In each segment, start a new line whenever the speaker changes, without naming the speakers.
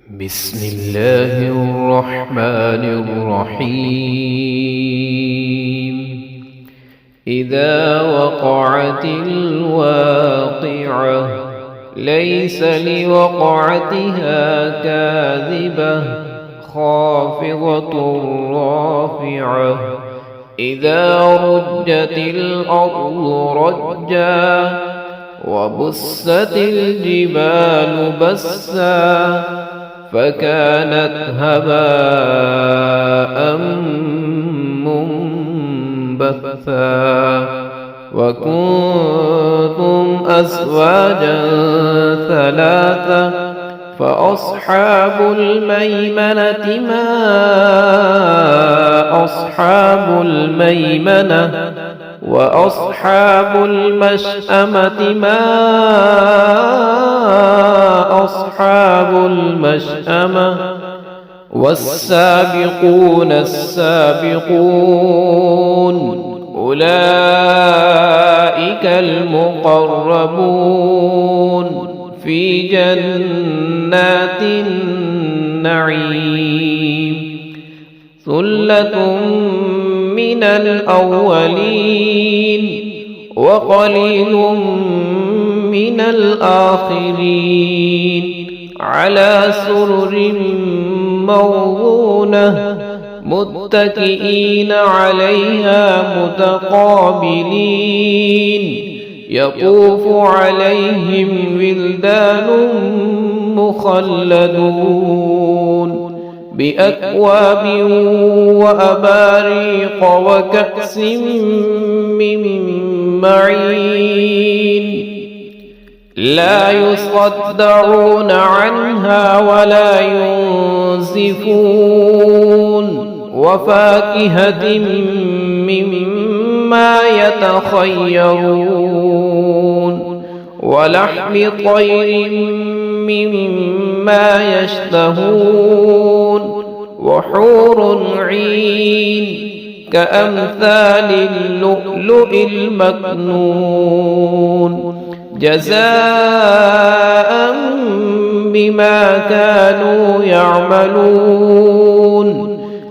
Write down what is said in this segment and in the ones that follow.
بسم الله الرحمن الرحيم. إذا وقعت الواقعة ليس لوقعتها كاذبة خافضة رافعة. إذا رجت الأرض رجا وبست الجبال بسا فكانت هباء منبثا. وكنتم أزواجا ثلاثة فأصحاب الميمنة ما أصحاب الميمنة وأصحاب المشأمة ما أصحاب المشأمة. والسابقون السابقون أولئك المقربون في جنات النعيم. ثلة من الأولين وقليل من الآخرين على سرر موضونة متكئين عليها متقابلين. يطوف عليهم ولدان مخلدون بأكواب وأباريق وكأس من معين لا يصدعون عنها ولا ينزفون. وفاكهة مما يتخيرون ولحم طير مما يشتهون. وحور عين كأمثال اللؤلؤ المكنون جزاء بما كانوا يعملون.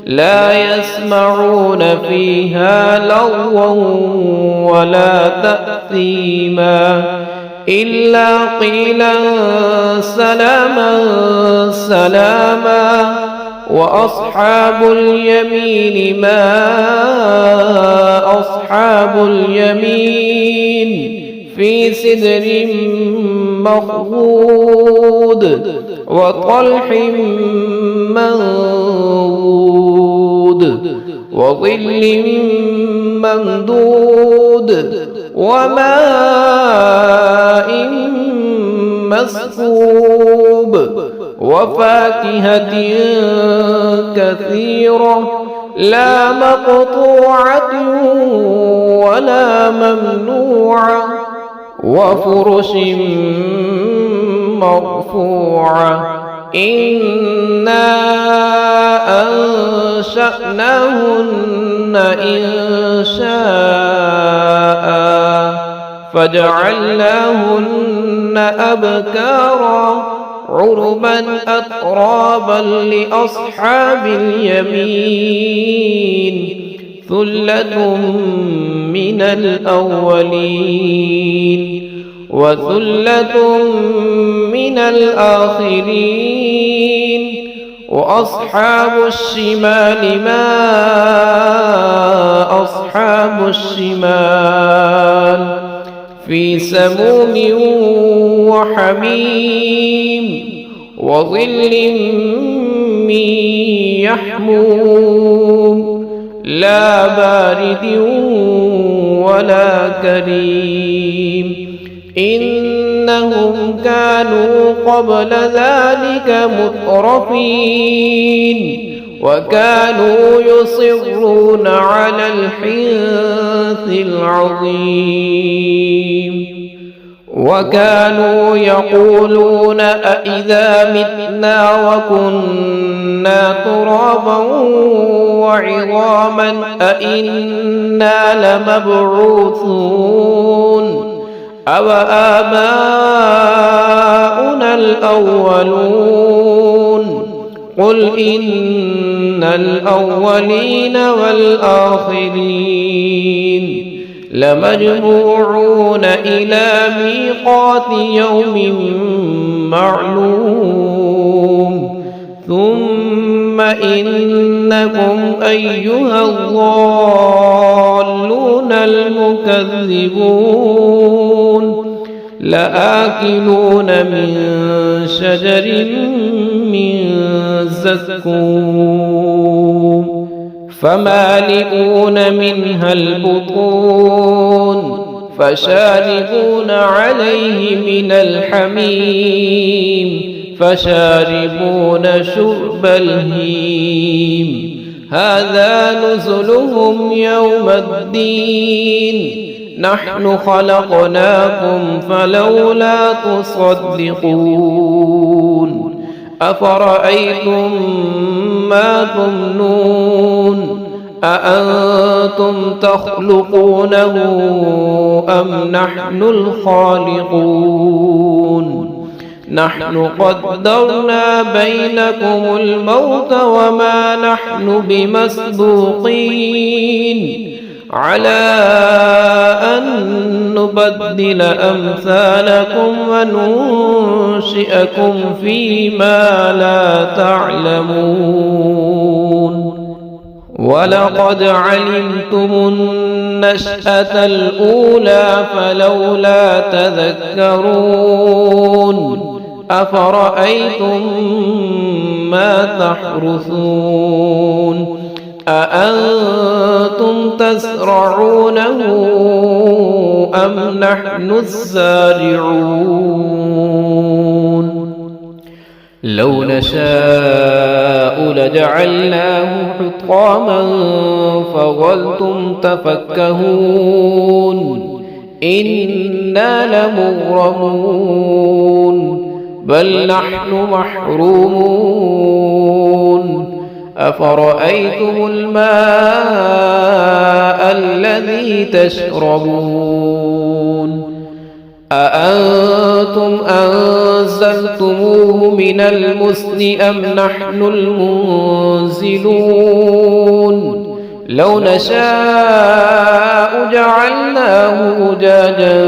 لا يسمعون فيها لغوا ولا تأثيما إلا قيلا سلاما سلاما. وأصحاب اليمين ما أصحاب اليمين في سدر مخضود وطلح منضود وظل ممدود وماء مسكوب وفاكهة كثيرة لا مقطوعة ولا ممنوعة. وفرش مرفوعة. إنا أنشأناهن إنشاء فجعلناهن أبكارا عربا أترابا لأصحاب اليمين. ثلة من الأولين وثلة من الآخرين. وأصحاب الشمال ما أصحاب الشمال في سموم وحميم وظل من يحموم لا بارد ولا كريم. إنهم كانوا قبل ذلك مترفين وكانوا يصرون على الحنث العظيم. وكانوا يقولون أإذا متنا وكنا ترابا وعظاما أإنا لمبعوثون أو آباؤنا الأولون قل إن الأولين والآخرين لمجموعون إلى ميقات يوم معلوم ثم إنكم أيها الضالون المكذبون لآكلون من شجر من زقوم فمالئون منها البطون فشاربون عليه من الحميم فشاربون شرب الهيم هذا نزلهم يوم الدين نحن خلقناكم فلولا تصدقون أفرأيتم ما تمنون أأنتم تخلقونه أم نحن الخالقون نحن قدرنا بينكم الموت وما نحن بمسبوقين على أن نبدل أمثالكم وننشئكم فيما لا تعلمون ولقد علمتم النشأة الأولى فلولا تذكرون أفرأيتم ما تحرثون أأنتم تزرعونه أم نحن الزارعون لو نشاء لجعلناه حطاما فظلتم تفكهون إنا لمغرمون بل نحن محرومون أفرأيتم الماء الذي تشربون أأنتم أنزلتموه من المزن أم نحن المنزلون لو نشاء جعلناه أجاجا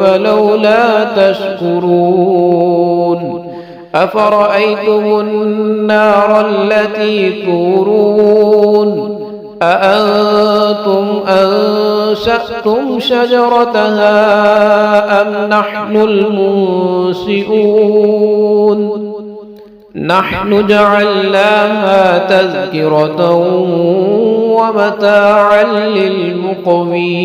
فلولا تشكرون أفرأيتم النار التي تورون أأنتم أنشأتم شجرتها أم نحن المنشئون نحن جعلناها تذكرة ومتاعا للمقوين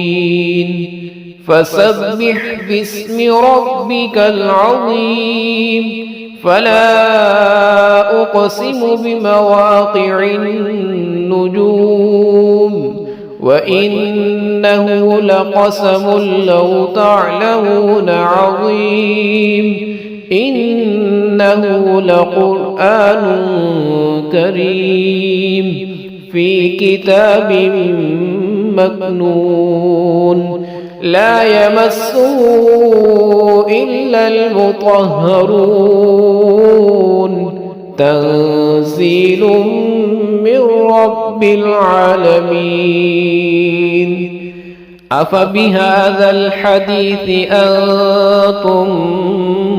فسبح باسم ربك العظيم فلا أقسم بمواقع النجوم وإنه لقسم لو تعلمون عظيم إنه لقرآن كريم في كتاب مكنون لا يمسه إلا المطهرون تنزيل من رب العالمين أفبهذا الحديث أنتم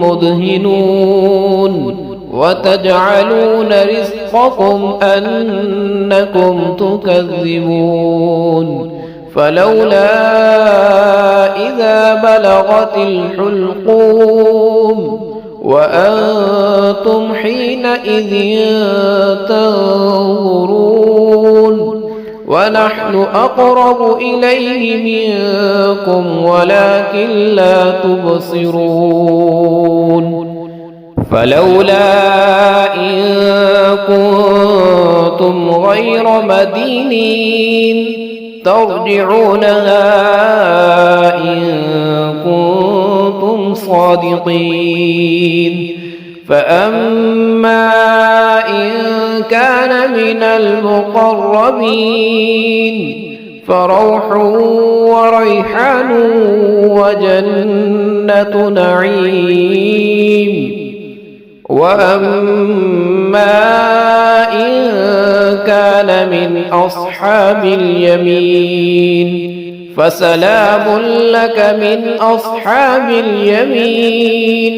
مدهنون وتجعلون رزقكم أنكم تكذبون فلولا إذا بلغت الحلقوم وأنتم حينئذ تنظرون ونحن أقرب إليه منكم ولكن لا تبصرون فلولا إن كنتم غير مدينين ترجعونها إن كنتم صادقين فأما إن كان من المقربين فروح وريحان وجنة نعيم وأما إن كان من أصحاب اليمين فسلام لك من أصحاب اليمين.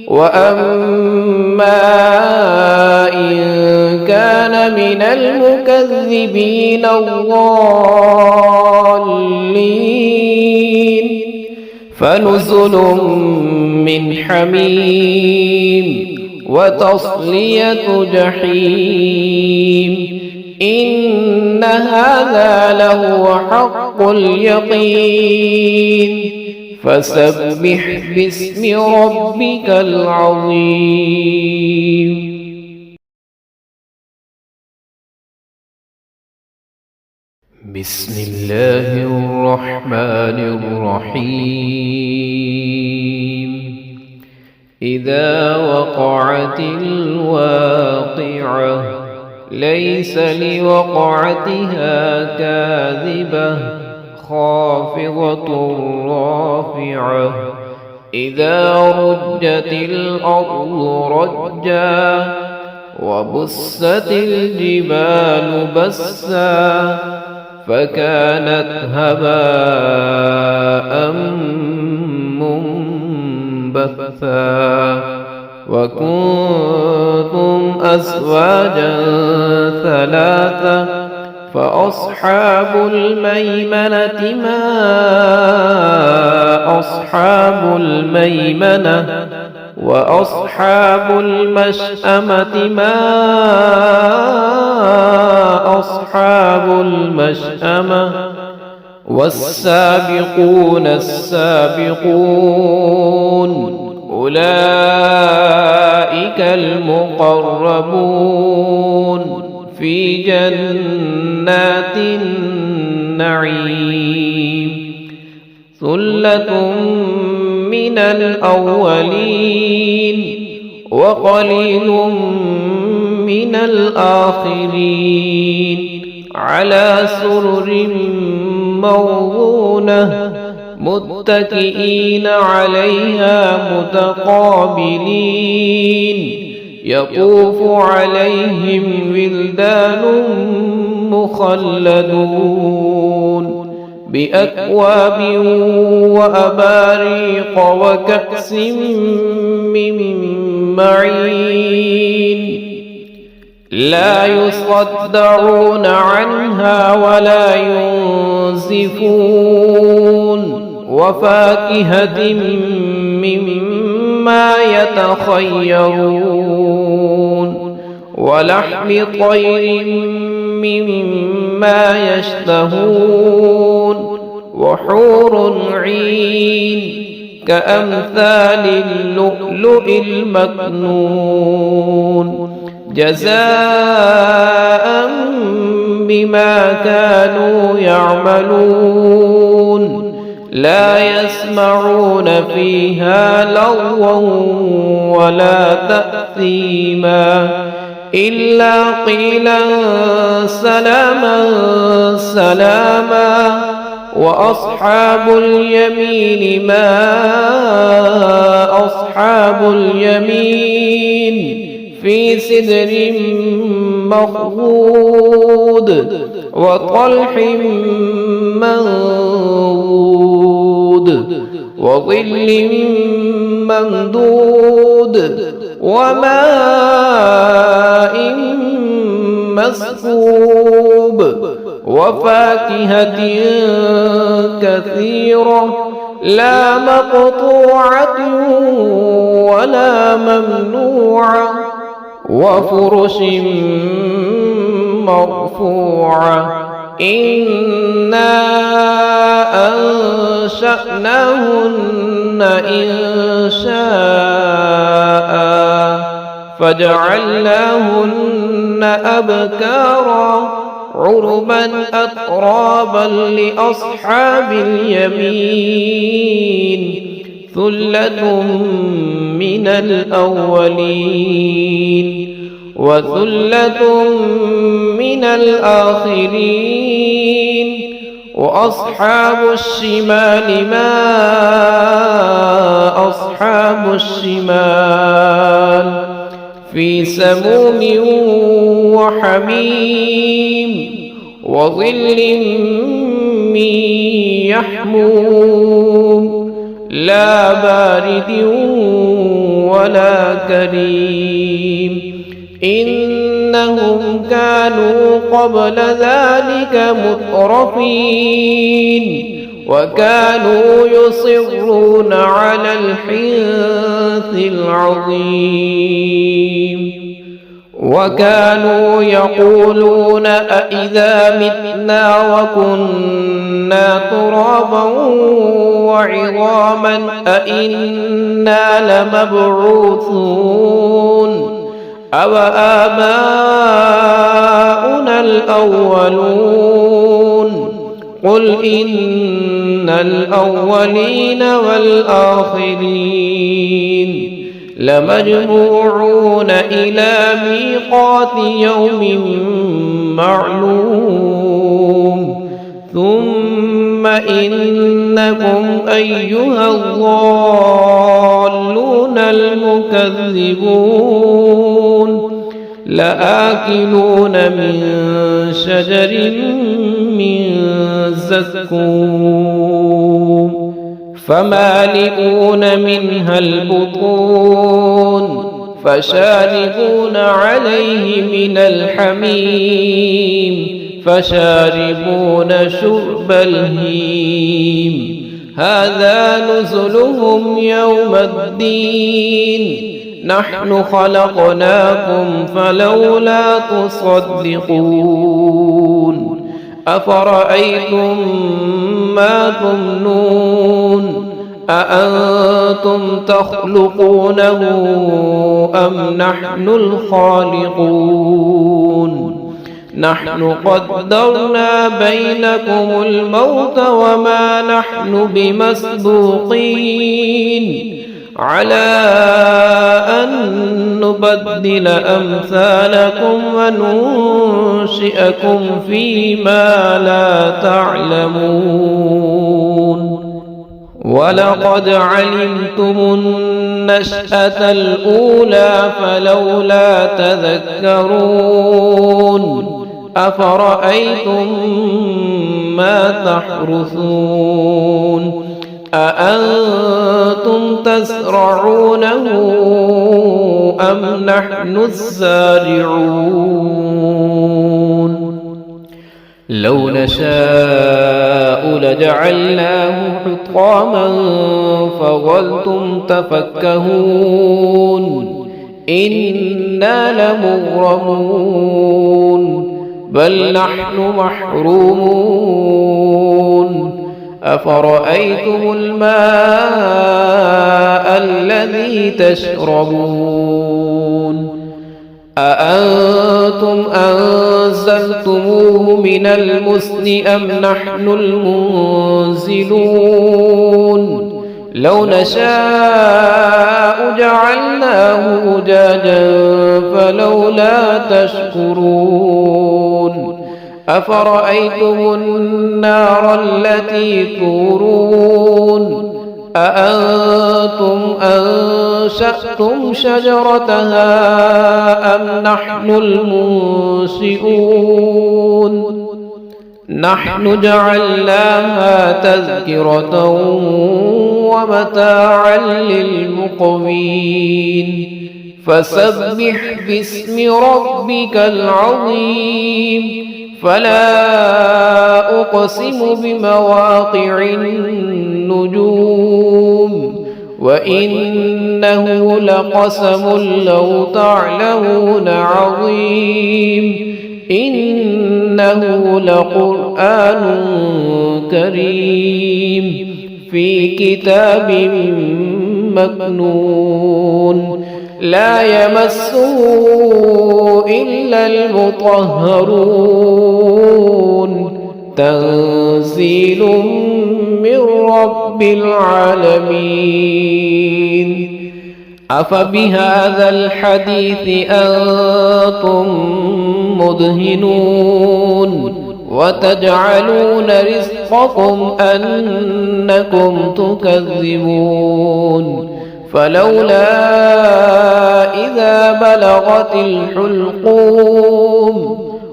وأما إن كان من المكذبين الضالين فنزل من حميم وتصلية جحيم. إن هذا لهو حق اليقين. فسبح باسم ربك العظيم. بسم الله الرحمن الرحيم. إذا وقعت الواقعة ليس لوقعتها كاذبة خافضة رافعة. إذا رجت الأرض رجا وبست الجبال بسا فكانت هباء منبثا. وكنتم أزواجا ثلاثة فأصحاب الميمنة ما أصحاب الميمنة وأصحاب المشأمة ما أصحاب المشأمة. والسابقون السابقون أولئك المقربون في جنات النعيم. ثلة من الأولين وقليل من الآخرين على سرر موضونة متكئين عليها متقابلين. يطوف عليهم ولدان مخلدون بأكواب وأباريق وكأس من معين لا يصدعون عنها ولا ينزفون. وفاكهة مما يتخيرون ولحم طير مما يشتهون. وحور عين كأمثال اللؤلؤ المكنون جزاء بما كانوا يعملون. لا يسمعون فيها لغوا ولا تأثيما إلا قيلا سلاما سلاما. وأصحاب اليمين ما أصحاب اليمين في سدر مخضود وطلح منضود وظل ممدود وماء مسكوب وفاكهة كثيرة لا مقطوعة ولا ممنوعة وفرش مرفوعة. إنا أنشأناهن إنشاء فجعلناهن أبكارا عربا أترابا لأصحاب اليمين. ثلة من الأولين وثلة من الآخرين. وأصحاب الشمال ما أصحاب الشمال في سموم وحميم وظل من يحموم لا بارد ولا كريم إنهم كانوا قبل ذلك مترفين وكانوا يصرون على الحنث العظيم وكانوا يقولون أإذا متنا وكنا ترابا وعظاما أإنا لمبعوثون أو آباؤنا الأولون قل إن الأولين والآخرين لمجموعون إلى ميقات يوم معلوم ثم إنكم أيها الضالون المكذبون لآكلون من شجر من زقوم فمالئون منها البطون فشاربون عليه من الحميم فشاربون شرب الهيم هذا نزلهم يوم الدين نحن خلقناكم فلولا تصدقون أفرأيتم ما تمنون أأنتم تخلقونه أم نحن الخالقون نحن قدرنا بينكم الموت وما نحن بمسبوقين على أن نبدل أمثالكم وننشئكم فيما لا تعلمون ولقد علمتم النشأة الأولى فلولا تذكرون أفرأيتم ما تحرثون أأنتم تزرعونه أم نحن الزارعون لو نشاء لجعلناه حطاما فظلتم تفكهون إنا لمغرمون بل نحن محرومون أفرأيتم الماء الذي تشربون أأنتم أنزلتموه من المزن أم نحن المنزلون لو نشاء جعلناه أجاجا فلولا تشكرون أفرأيتم النار التي تورون أأنتم أنشأتم شجرتها أم نحن المنشئون نحن جعلناها تذكرة ومتاعا للمقوين فسبح باسم ربك العظيم فلا أقسم بمواقع النجوم وإنه لقسم لو تعلمون عظيم إنه لقرآن كريم في كتاب مكنون لا يمسه إلا المطهرون تنزيل من رب العالمين أفبهذا الحديث أنتم مدهنون وتجعلون رزقكم أنكم تكذبون فلولا إذا بلغت الحلقوم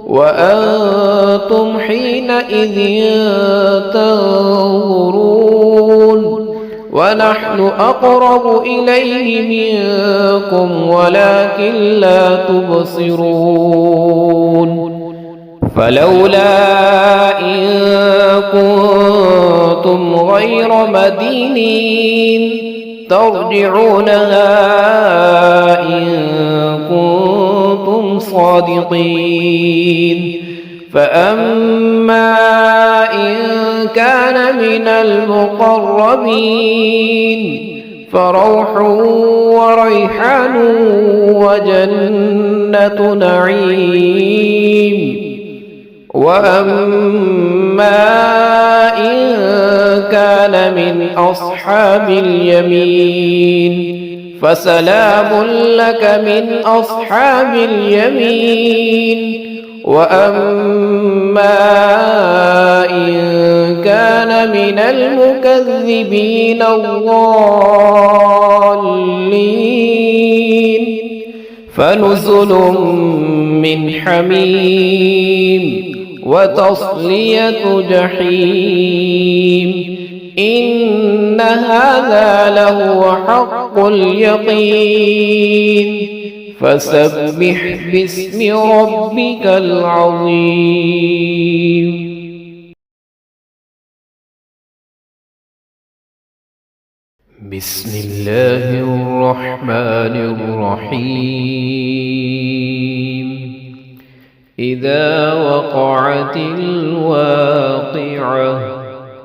وأنتم حينئذ تنظرون ونحن أقرب إليه منكم ولكن لا تبصرون فلولا إن كنتم غير مدينين ترجعونها إن كنتم صادقين فأما إن كان من المقربين فروح وريحان وجنة نعيم وأما إن كان من أصحاب اليمين فسلام لك من أصحاب اليمين وأما إن كان من المكذبين الضالين فنزل من حميم وتصلية جحيم إن هذا لهو حق اليقين فسبح باسم ربك العظيم بسم الله الرحمن الرحيم إذا وقعت الواقعة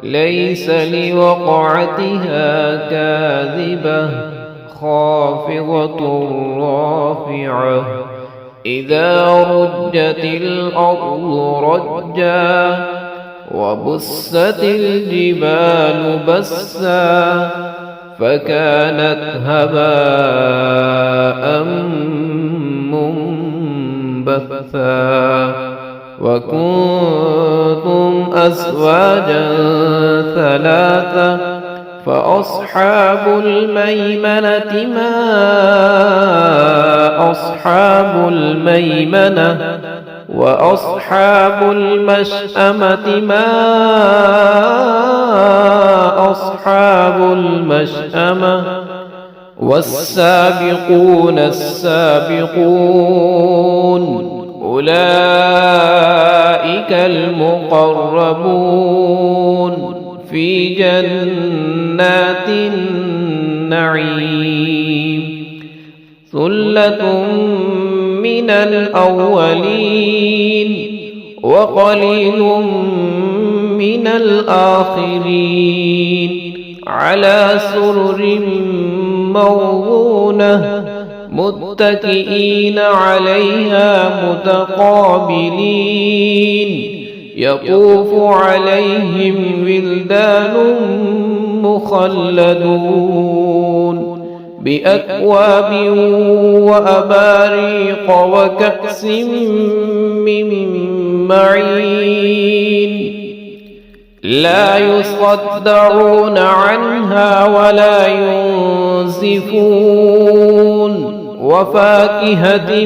ليس لوقعتها كاذبة خافضة رافعة إذا رجت الأرض رجا وبست الجبال بسا فكانت هباء منبثا وكنتم أزواجا ثلاثة فأصحاب الميمنة ما أصحاب الميمنة وأصحاب المشأمة ما أصحاب المشأمة والسابقون السابقون أولئك المقربون في جنات النعيم ثلة من الأولين وقليل من الآخرين على سرر موضونة متكئين عليها متقابلين يطوف عليهم ولدان مخلدون بأكواب وأباريق وكأس من معين لا يصدعون عنها ولا ينزفون وفاكهة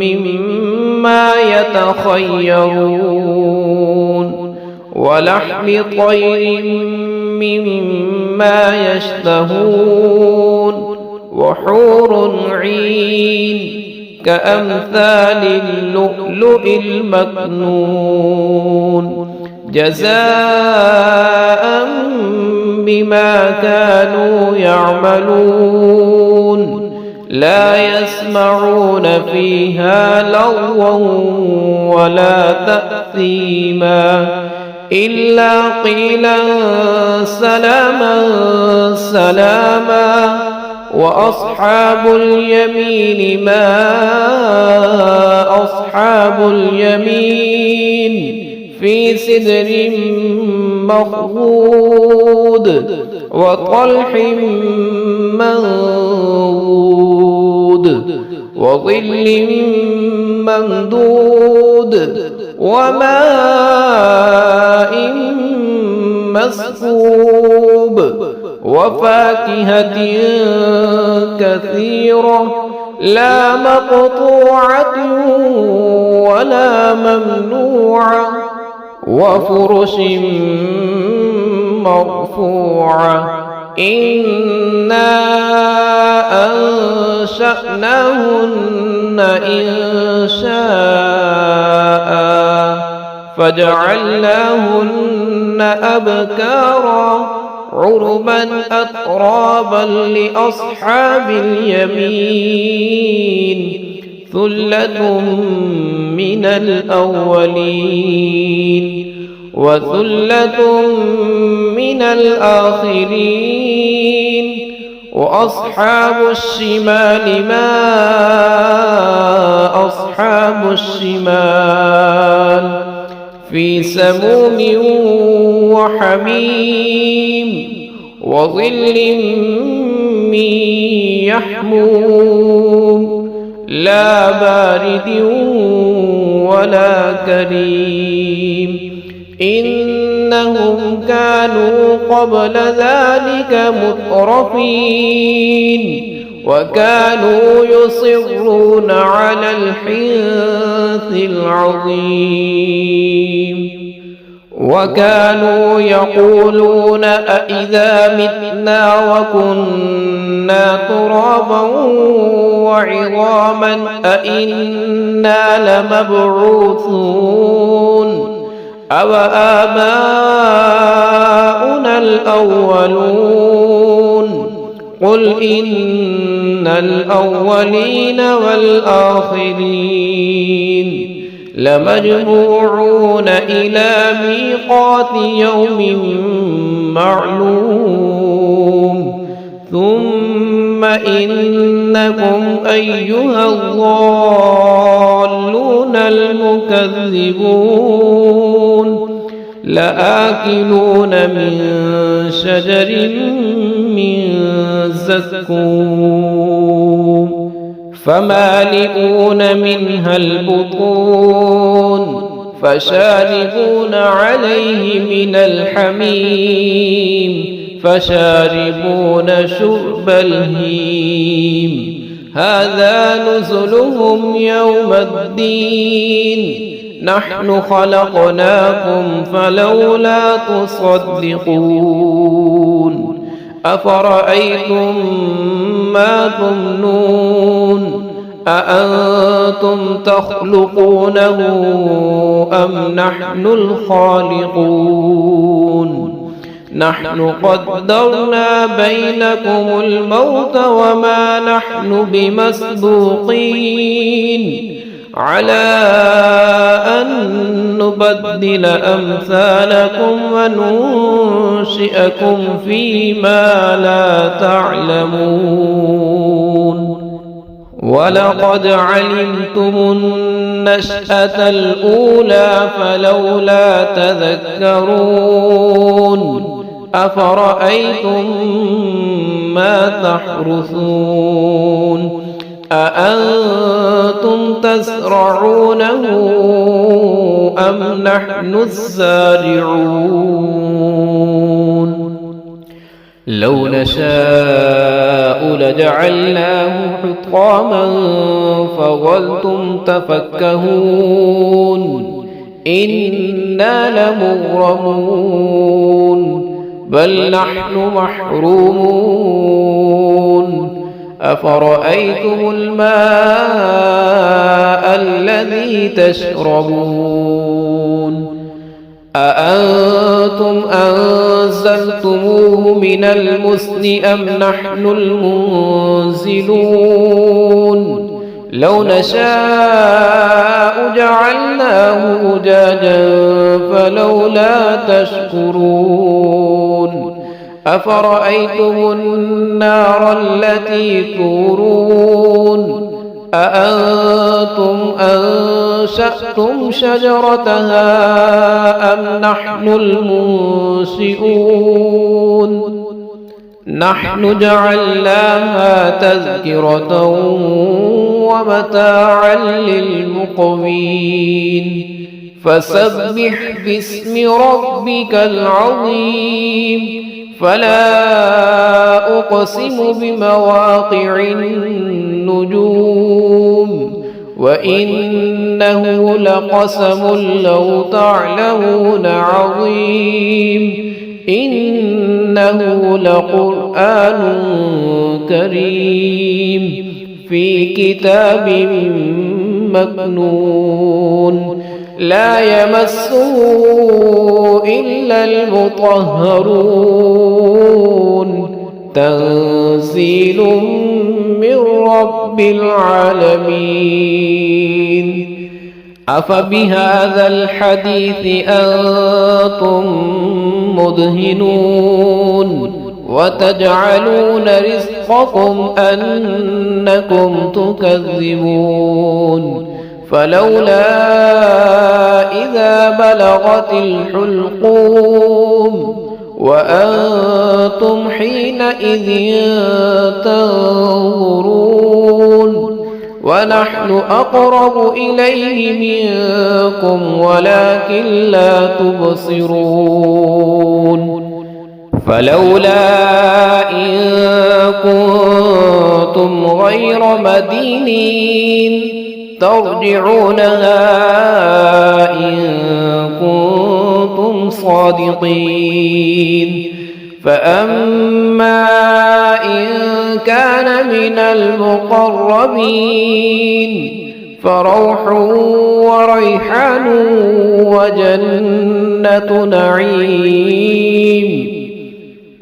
مما يتخيرون ولحم طير مما يشتهون وحور عين كأمثال اللؤلؤ المكنون جزاء بما كانوا يعملون لا يسمعون فيها لغوا ولا تأثيما إلا قيلا سلاما سلاما وأصحاب اليمين ما أصحاب اليمين في سدر مخضود وطلح منضود وظل ممدود وماء مسكوب وفاكهة كثيرة لا مقطوعة ولا ممنوعة وفرش مرفوعة إنا أنشأناهن إنشاء فجعلناهن أبكارا عربا أترابا لأصحاب اليمين ثلة من الأولين وثلة من الآخرين وأصحاب الشمال ما أصحاب الشمال في سموم وحميم وظل من يحموم لا بارد ولا كريم إنهم كانوا قبل ذلك مترفين وكانوا يصرون على الحنث العظيم وكانوا يقولون أإذا متنا وكنا ترابا وعظاما أإنا لمبعوثون أو آباؤنا الأولون قل إن الأولين والآخرين لمجموعون إلى ميقات يوم معلوم ثم إنكم أيها الضالون المكذبون لآكلون من شجر من زقوم فمالئون منها البطون فشاربون عليه من الحميم فشاربون شرب الهيم هذا نزلهم يوم الدين نحن خلقناكم فلولا تصدقون أفرأيتم ما تمنون أأنتم تخلقونه أم نحن الخالقون نحن قدرنا بينكم الموت وما نحن بمسبوقين على أن نبدل أمثالكم وننشئكم فيما لا تعلمون ولقد علمتم النشأة الأولى فلولا تذكرون أفرأيتم ما تحرثون أأنتم تزرعونه أم نحن الزارعون لو نشاء لجعلناه حطاما فظلتم تفكهون إنا لمغرمون بل نحن محرومون أفرأيتم الماء الذي تشربون أأنتم أنزلتموه من المزن أم نحن المنزلون لو نشاء جعلناه أجاجا فلولا تشكرون أفرأيتم النار التي تورون أأنتم أنشأتم شجرتها أم نحن المنشئون نحن جعلناها تذكرة ومتاعا للمقوين فسبح باسم ربك العظيم فلا أقسم بمواقع النجوم وإنه لقسم لو تعلمون عظيم إنه لقرآن كريم في كتاب مكنون لا يمسه إلا المطهرون تنزيل من رب العالمين أفبهذا الحديث أنتم مدهنون وتجعلون رزقكم أنكم تكذبون فلولا إذا بلغت الحلقوم وأنتم حينئذ تنظرون ونحن أقرب إليه منكم ولكن لا تبصرون فلولا إن كنتم غير مدينين ترجعونها إن كنتم صادقين فأما إن كان من المقربين فروح وريحان وجنة نعيم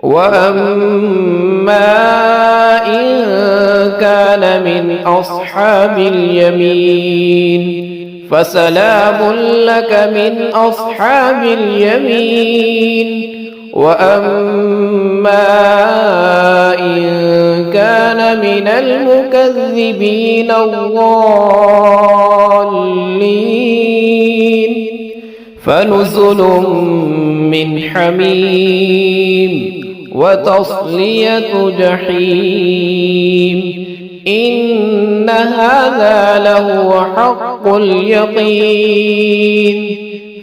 وأما إن كان من أصحاب اليمين فسلام لك من أصحاب اليمين وأما إن كان من المكذبين الضالين فنزل من حميم وتصلية جحيم إن هذا لهو حق اليقين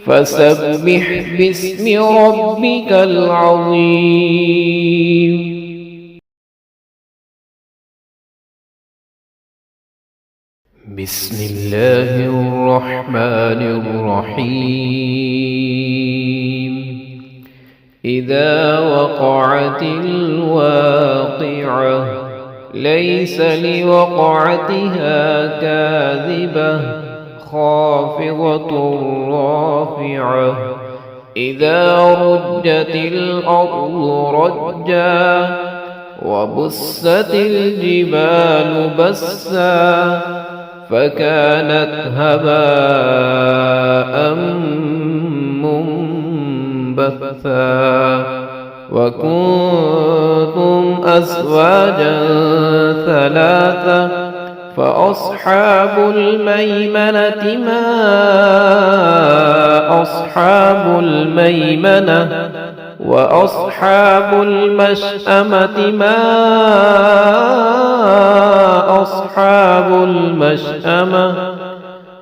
فسبح باسم ربك العظيم بسم الله الرحمن الرحيم إذا وقعت الواقعة ليس لوقعتها كاذبة خافضة رافعة إذا رجت الأرض رجا وبست الجبال بسا فكانت هباء منبثا وكنتم أزواجا ثلاثة فأصحاب الميمنة ما أصحاب الميمنة وأصحاب المشأمة ما أصحاب المشأمة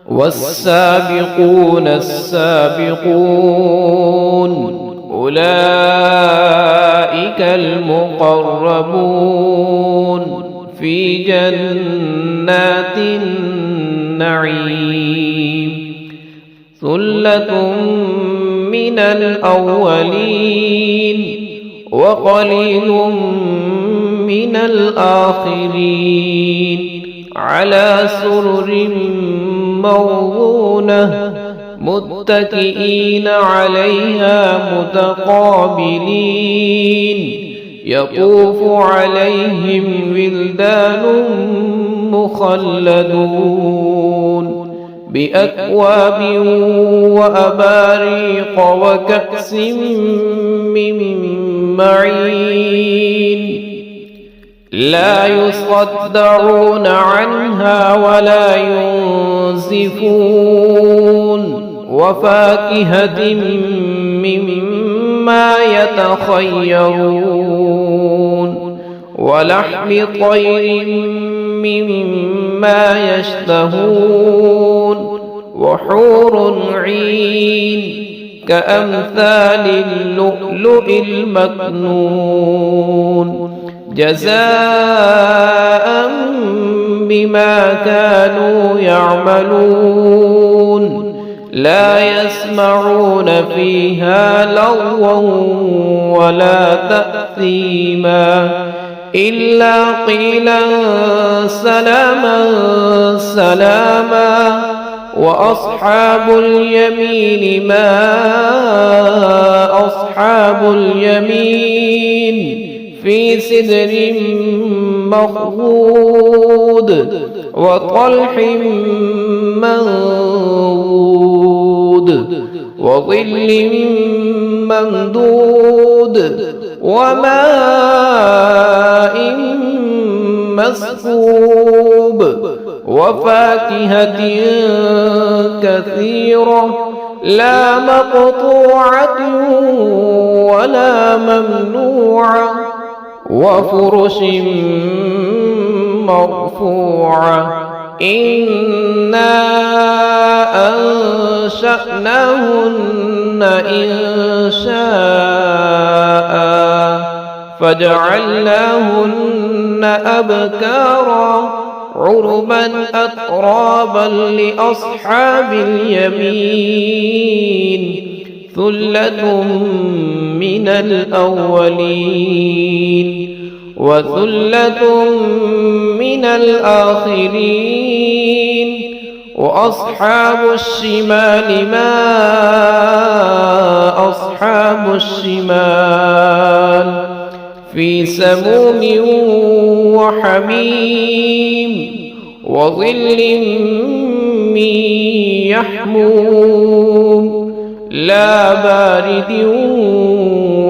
والسابقون السابقون أولئك المقربون في جنات النعيم ثلة من الأولين وقليل من الآخرين على سرر موضونة متكئين عليها متقابلين يطوف عليهم ولدان مخلدون بأكواب وأباريق وكأس من معين لا يصدعون عنها ولا ينزفون وفاكهة مما يتخيرون ولحم طير مما يشتهون وحور عين كأمثال اللؤلؤ المكنون جزاء بما كانوا يعملون لا يسمعون فيها لغوا ولا تأثيما إلا قيلا سلاما سلاما وأصحاب اليمين ما أصحاب اليمين في سدر مخضود وطلح منضود وظل ممدود وماء مسكوب وفاكهة كثيرة لا مقطوعة ولا ممنوعة وفرش مرفوعة إنا أنشأناهن إنشاء فجعلناهن أبكارا عربا أترابا لأصحاب اليمين ثلة من الأولين وثلة من الآخرين وأصحاب الشمال ما أصحاب الشمال في سموم وحميم وظل من يحموم لا بارد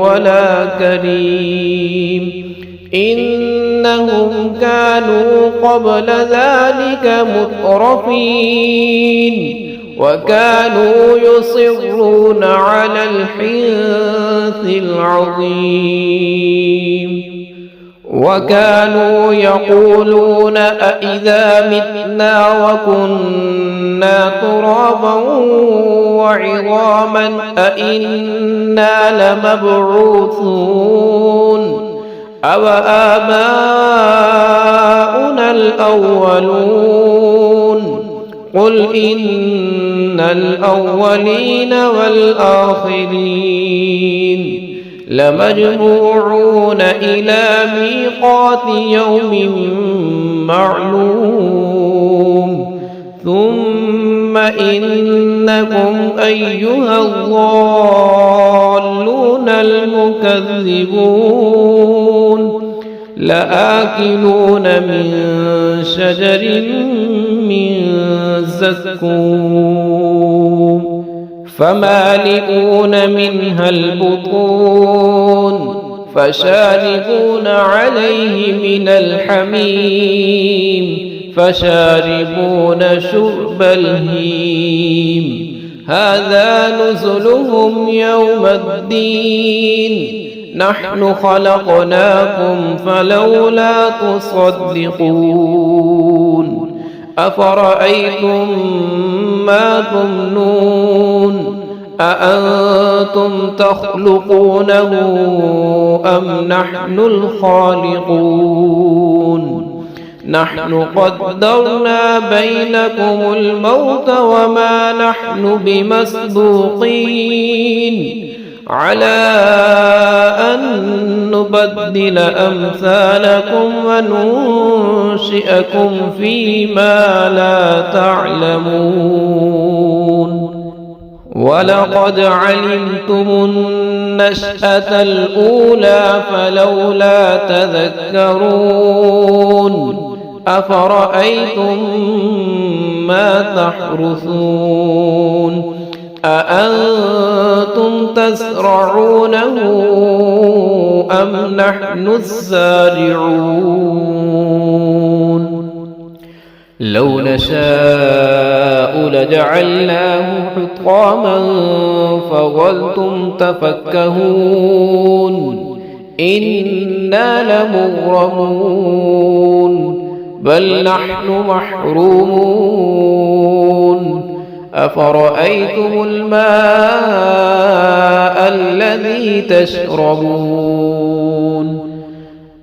ولا كريم إنهم كانوا قبل ذلك مترفين وكانوا يصرون على الحنث العظيم وكانوا يقولون أإذا متنا وكنا ترابا وعظاما أإنا لمبعوثون أو آباؤنا الأولون قل إن الأولين والآخرين لمجموعون إلى ميقات يوم معلوم ثم إنكم أيها الضالون المكذبون لآكلون من شجر من زقوم فمالئون منها البطون فشاربون عليه من الحميم فشاربون شرب الهيم هذا نزلهم يوم الدين نحن خلقناكم فلولا تصدقون أفرأيتم ما تمنون أأنتم تخلقونه أم نحن الخالقون نحن قدرنا بينكم الموت وما نحن بمسبوقين على أن نبدل أمثالكم وننشئكم فيما لا تعلمون ولقد علمتم النشأة الأولى فلولا تذكرون أفرأيتم ما تحرثون أأنتم تزرعونه أم نحن الزارعون لو نشاء لجعلناه حطاما فظلتم تفكهون إنا لمغرمون بل نحن محرومون أفرأيتم الماء الذي تشربون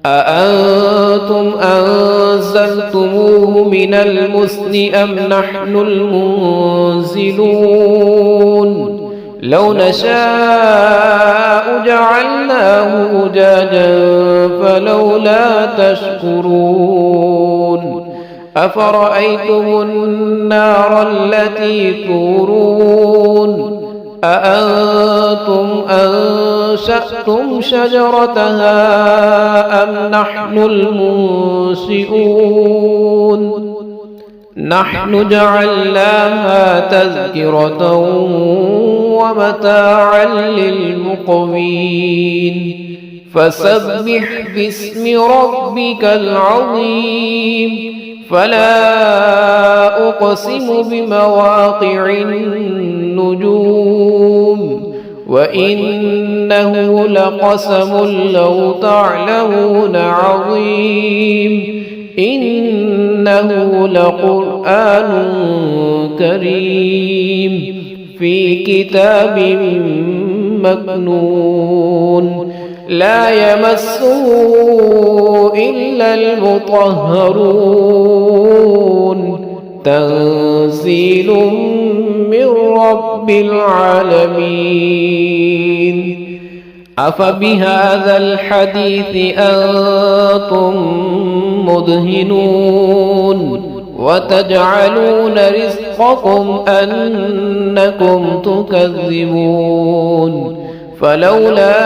أأنتم أنزلتموه من المزن أم نحن المنزلون لو نشاء جعلناه أجاجا فلولا تشكرون أفرأيتم النار التي تورون أأنتم أنشأتم شجرتها أم نحن المنشئون نحن جعلناها تذكرة ومتاعا للمقوين فسبح باسم ربك العظيم فلا أقسم بمواقع النجوم وإنه لقسم لو تعلمون عظيم إنه لقرآن كريم في كتاب مكنون لا يمسه إلا المطهرون تنزيل من رب العالمين أفبهذا الحديث أنتم مدهنون وتجعلون رزقكم أنكم تكذبون فلولا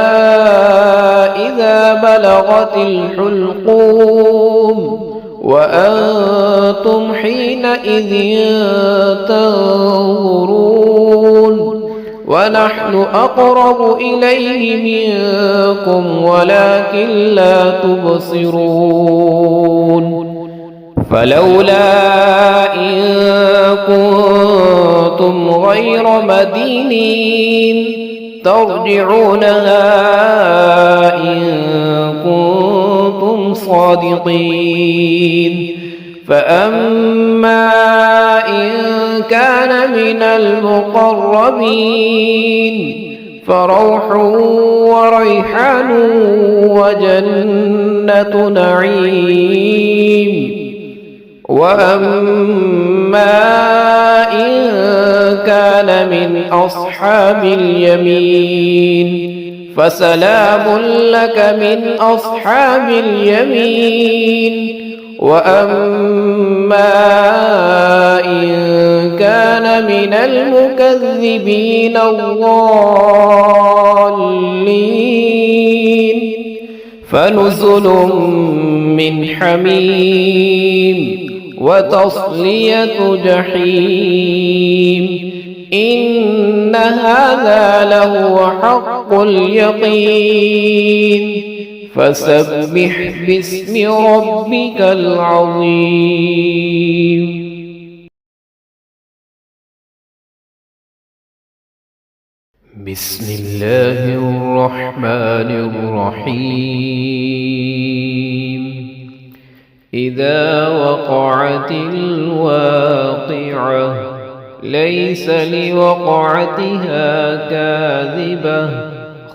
إذا بلغت الحلقوم وأنتم حينئذ تنظرون ونحن أقرب إليه منكم ولكن لا تبصرون فلولا إن كنتم غير مدينين ترجعونها إن كنتم صادقين فأما إن كان من المقربين فروح وريحان وجنة نعيم وأما إن كان من أصحاب اليمين فسلام لك من أصحاب اليمين وأما إن كان من المكذبين الضالين فنزل من حميم وتصلية جحيم إن هذا لهو حق اليقين فسبح باسم ربك العظيم بسم الله الرحمن الرحيم إذا وقعت الواقعة ليس لوقعتها كاذبة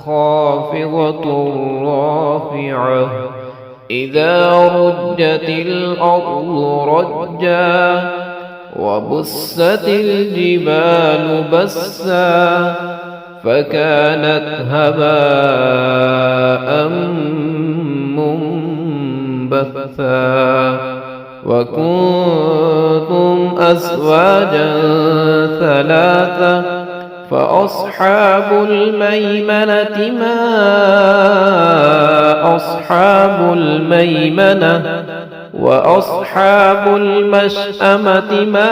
خافضة رافعة إذا رجت الأرض رجا وبست الجبال بسا فكانت هباء منبثا وكنتم أزواجا ثلاثة فأصحاب الميمنة ما أصحاب الميمنة وأصحاب المشأمة ما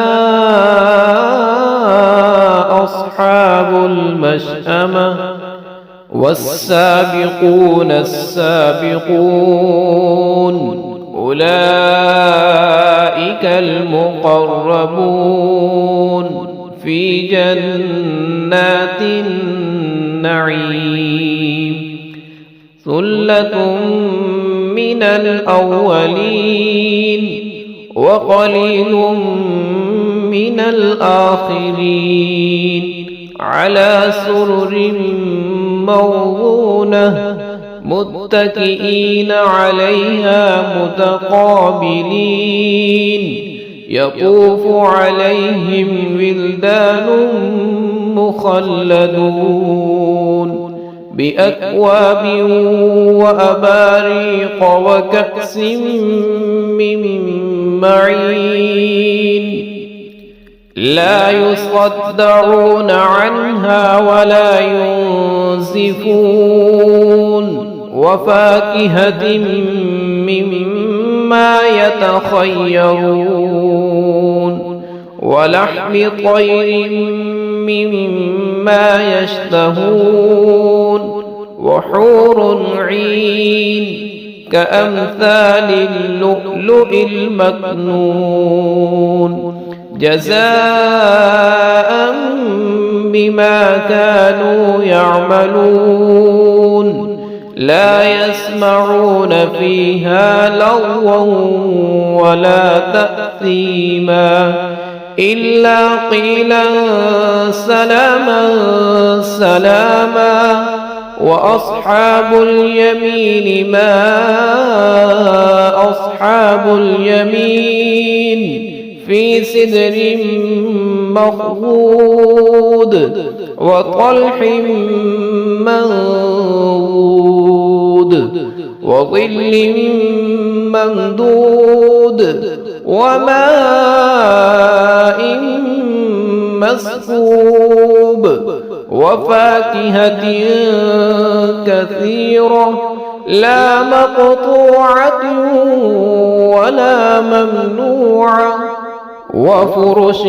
أصحاب المشأمة والسابقون السابقون أولئك المقربون في جنات النعيم ثلة من الأولين وقليل من الآخرين على سرر موضونة متكئين عليها متقابلين يطوف عليهم ولدان مخلدون بأكواب وأباريق وكأس من معين لا يصدعون عنها ولا ينزفون وفاكهة مما يتخيرون ولحم طير مما يشتهون وحور عين كأمثال اللؤلؤ المكنون جزاء بما كانوا يعملون لا يسمعون فيها لغوا ولا تأثيما إلا قيلا سلاما سلاما وأصحاب اليمين ما أصحاب اليمين في سدر مخضود وطلح منضود وظل ممدود وماء مسكوب وفاكهة كثيرة لا مقطوعة ولا ممنوعة وفرش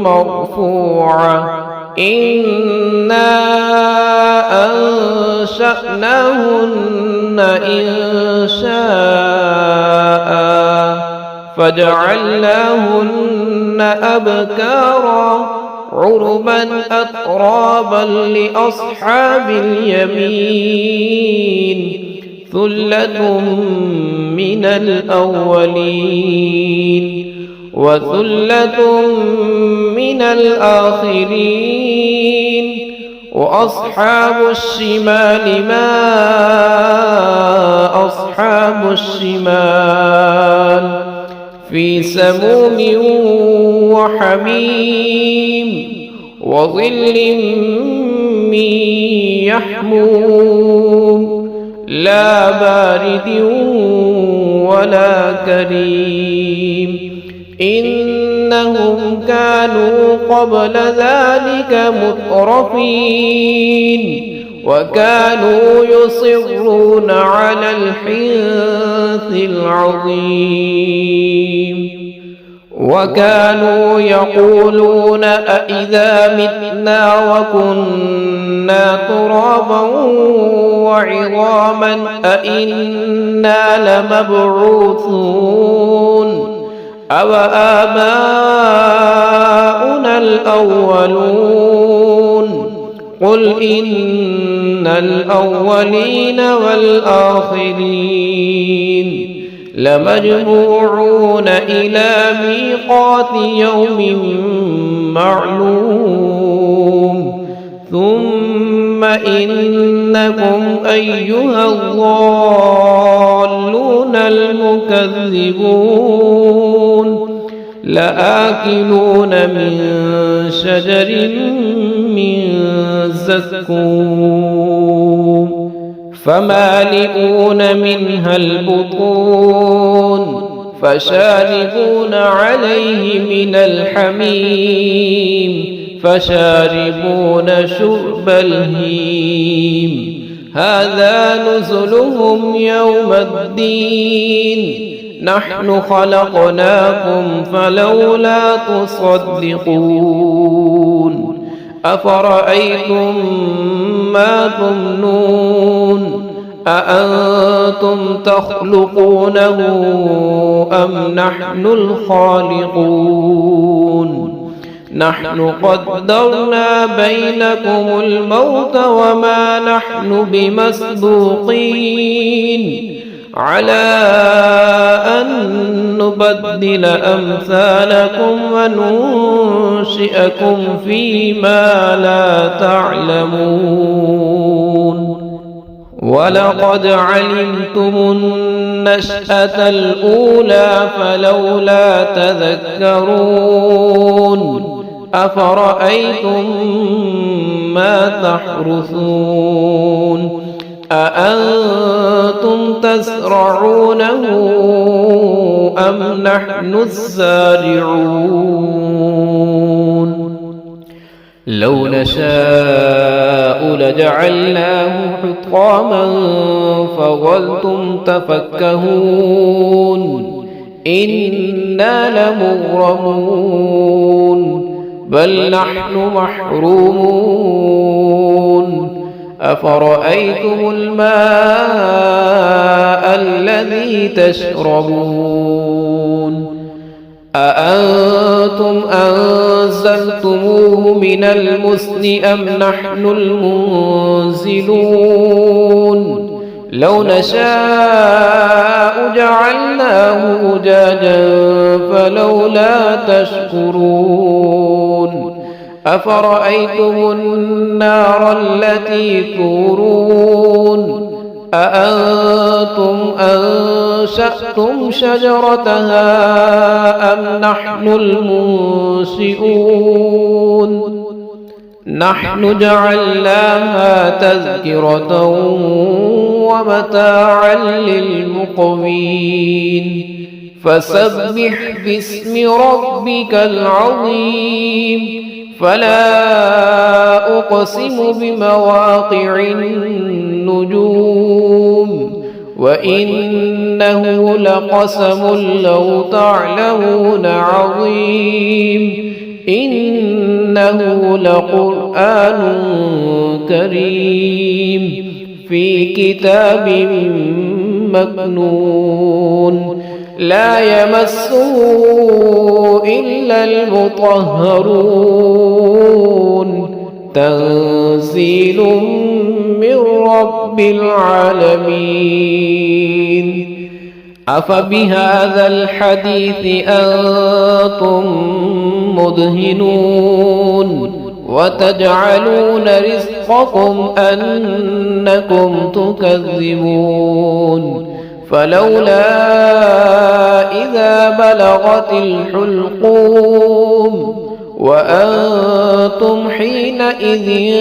مرفوعة إنا أنشأناهن إنشاء فجعلناهن أبكارا عربا أترابا لأصحاب اليمين ثلة من الأولين وثلة من الآخرين وأصحاب الشمال ما أصحاب الشمال في سموم وحميم وظل من يحموم لا بارد ولا كريم إنهم كانوا قبل ذلك مترفين وكانوا يصرون على الحنث العظيم وكانوا يقولون أإذا متنا وكنا ترابا وعظاما أإنا لمبعوثون أو آباؤنا الأولون قل إن الأولين والآخرين لمجموعون إلى ميقات يوم معلوم ثم إنكم أيها الضالون المكذبون لآكلون من شجر من زقوم فمالئون منها البطون فشاربون عليه من الحميم فشاربون شرب الهيم هذا نزلهم يوم الدين نحن خلقناكم فلولا تصدقون أفرأيتم ما تمنون أأنتم تخلقونه أم نحن الخالقون نحن قدرنا بينكم الموت وما نحن بمسبوقين على أن نبدل أمثالكم وننشئكم فيما لا تعلمون ولقد علمتم النشأة الأولى فلولا تذكرون أفرأيتم ما تحرثون أأنتم تزرعونه أم نحن الزارعون لو نشاء لجعلناه حطاما فظلتم تفكهون إنا لمغرمون بل نحن محرومون أفرأيتم الماء الذي تشربون أأنتم أنزلتموه من المزن أم نحن المنزلون لو نشاء جعلناه أجاجا فلولا تشكرون أفرأيتم النار التي تورون أأنتم أنشأتم شجرتها أم نحن المنشئون نحن جعلناها تذكرة ومتاعا للمقوين فسبح باسم ربك العظيم فلا أقسم بمواقع النجوم وإنه لقسم لو تعلمون عظيم إنه لقرآن كريم في كتاب مكنون لا يمسه إلا المطهرون تنزيل من رب العالمين أفبهذا الحديث أنتم مدهنون وتجعلون رزقكم أنكم تكذبون فلولا إذا بلغت الحلقوم وأنتم حينئذ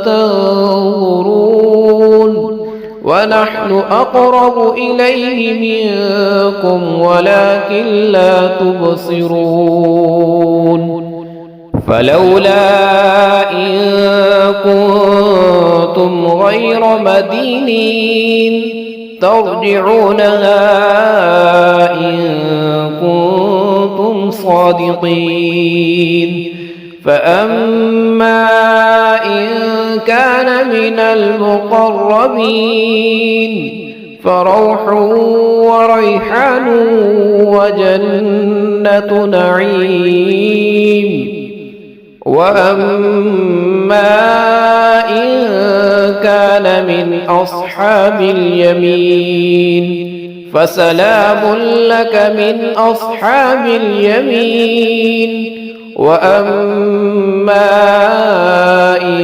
تنظرون ونحن أقرب إليه منكم ولكن لا تبصرون فلولا إن كنتم غير مدينين ترجعونها إن كنتم صادقين فأما إن كان من المقربين فروح وريحان وجنة نعيم وأما إن كان من أصحاب اليمين فسلام لك من أصحاب اليمين وأما إن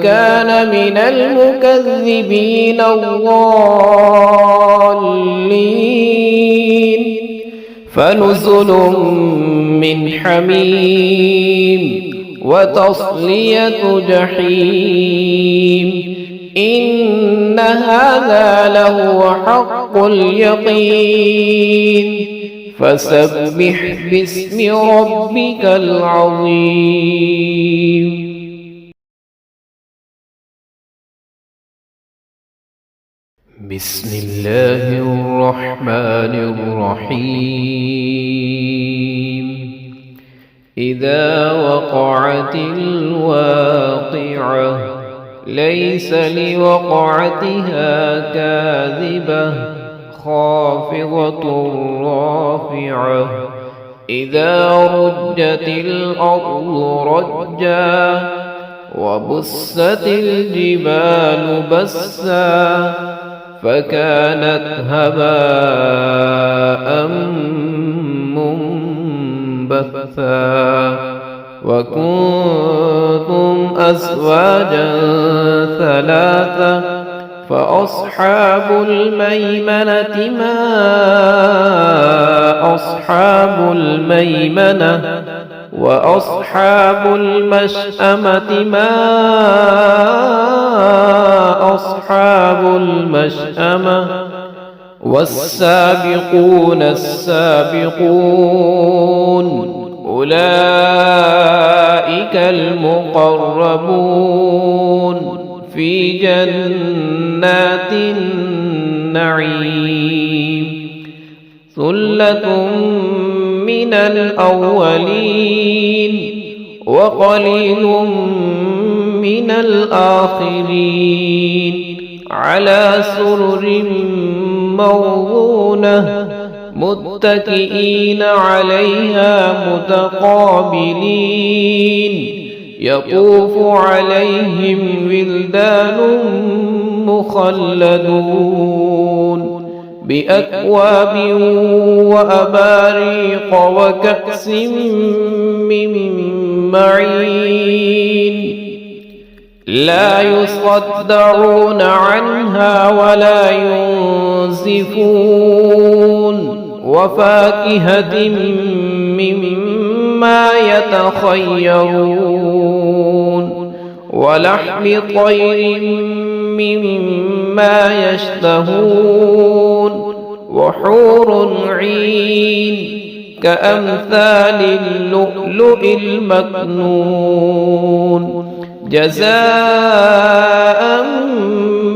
كان من المكذبين الضالين فنزل من حميم وتصلية جحيم إن هذا لهو حق اليقين فسبح باسم ربك العظيم بسم الله الرحمن الرحيم إذا وقعت الواقعة ليس لوقعتها كاذبة خافضة رافعة إذا رجت الأرض رجا وبست الجبال بسا فكانت هباء بثا وكنتم أزواجا ثلاثة فأصحاب الميمنة ما أصحاب الميمنة وأصحاب المشأمة ما أصحاب المشأمة والسابقون السابقون أولئك المقربون في جنات النعيم ثلة من الأولين وقليل من الآخرين على سرر موضونة متكئين عليها متقابلين يطوف عليهم ولدان مخلدون بأكواب وأباريق وكأس من معين لا يصدعون عنها ولا ينزفون وفاكهة مما يتخيرون ولحم طير مما يشتهون وحور عين كأمثال اللؤلؤ المكنون جزاء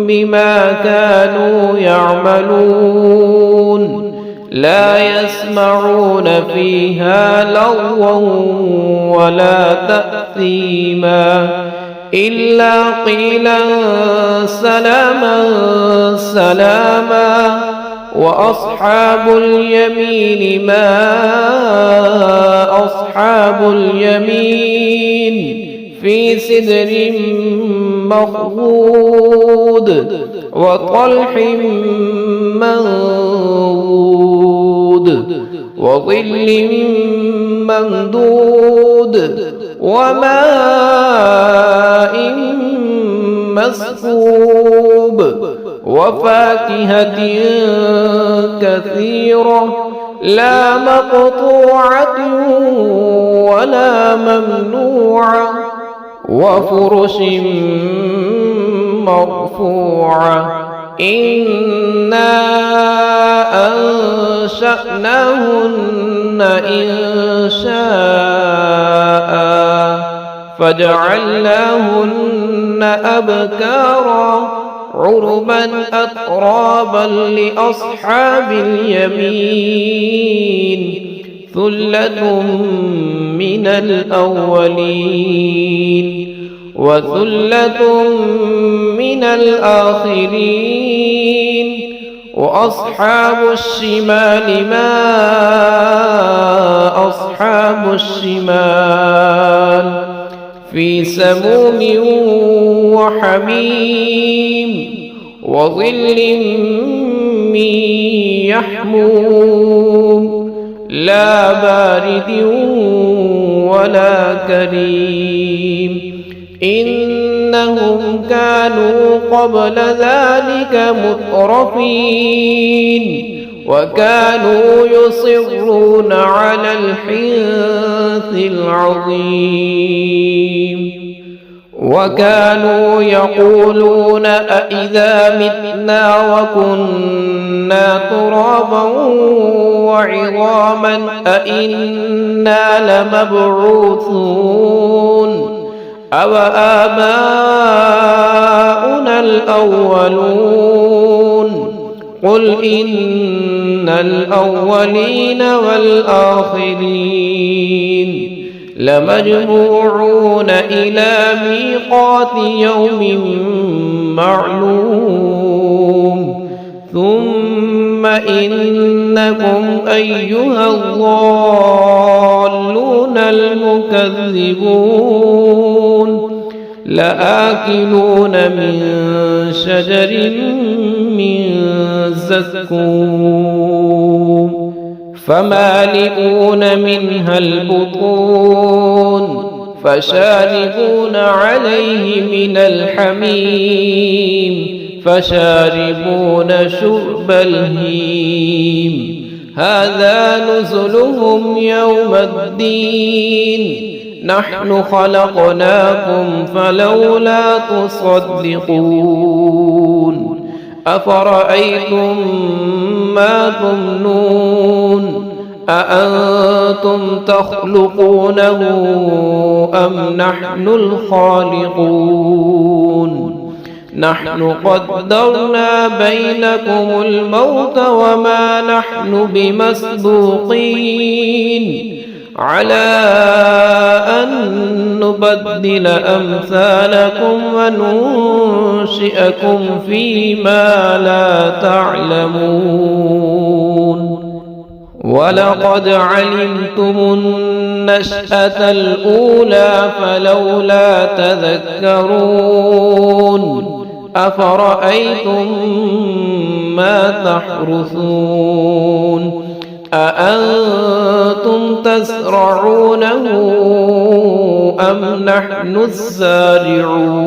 بما كانوا يعملون لا يسمعون فيها لغوا ولا تأثيما إلا قيلا سلاما سلاما وأصحاب اليمين ما أصحاب اليمين في سدر مخضود وطلح منضود وظل ممدود وماء مسكوب وفاكهة كثيرة لا مقطوعة ولا ممنوعة وفرش مرفوعة إنا أنشأناهن إنشاء فجعلناهن أبكارا عربا أترابا لأصحاب اليمين ثلة من الأولين وثلة من الآخرين وأصحاب الشمال ما أصحاب الشمال في سموم وحميم وظل من يحموم لا بارد ولا كريم إنهم كانوا قبل ذلك مترفين وكانوا يصرون على الحنث العظيم وكانوا يقولون أإذا متنا وكنا ترابا وعظاما أإنا لمبعوثون أو آباؤنا الأولون قل إن الأولين والآخرين لمجموعون إلى ميقات يوم معلوم ثم إنكم أيها الضالون المكذبون لآكلون من شجر من زقوم فمالئون منها البطون فشاربون عليه من الحميم فشاربون شرب الهيم هذا نزلهم يوم الدين نحن خلقناكم فلولا تصدقون أفرأيتم ما تمنون أأنتم تخلقونه أم نحن الخالقون نحن قدرنا بينكم الموت وما نحن بمسبوقين على أن نبدل أمثالكم وننشئكم فيما لا تعلمون ولقد علمتم النشأة الأولى فلولا تذكرون أفرأيتم ما تحرثون أأنتم تزرعونه أم نحن الزارعون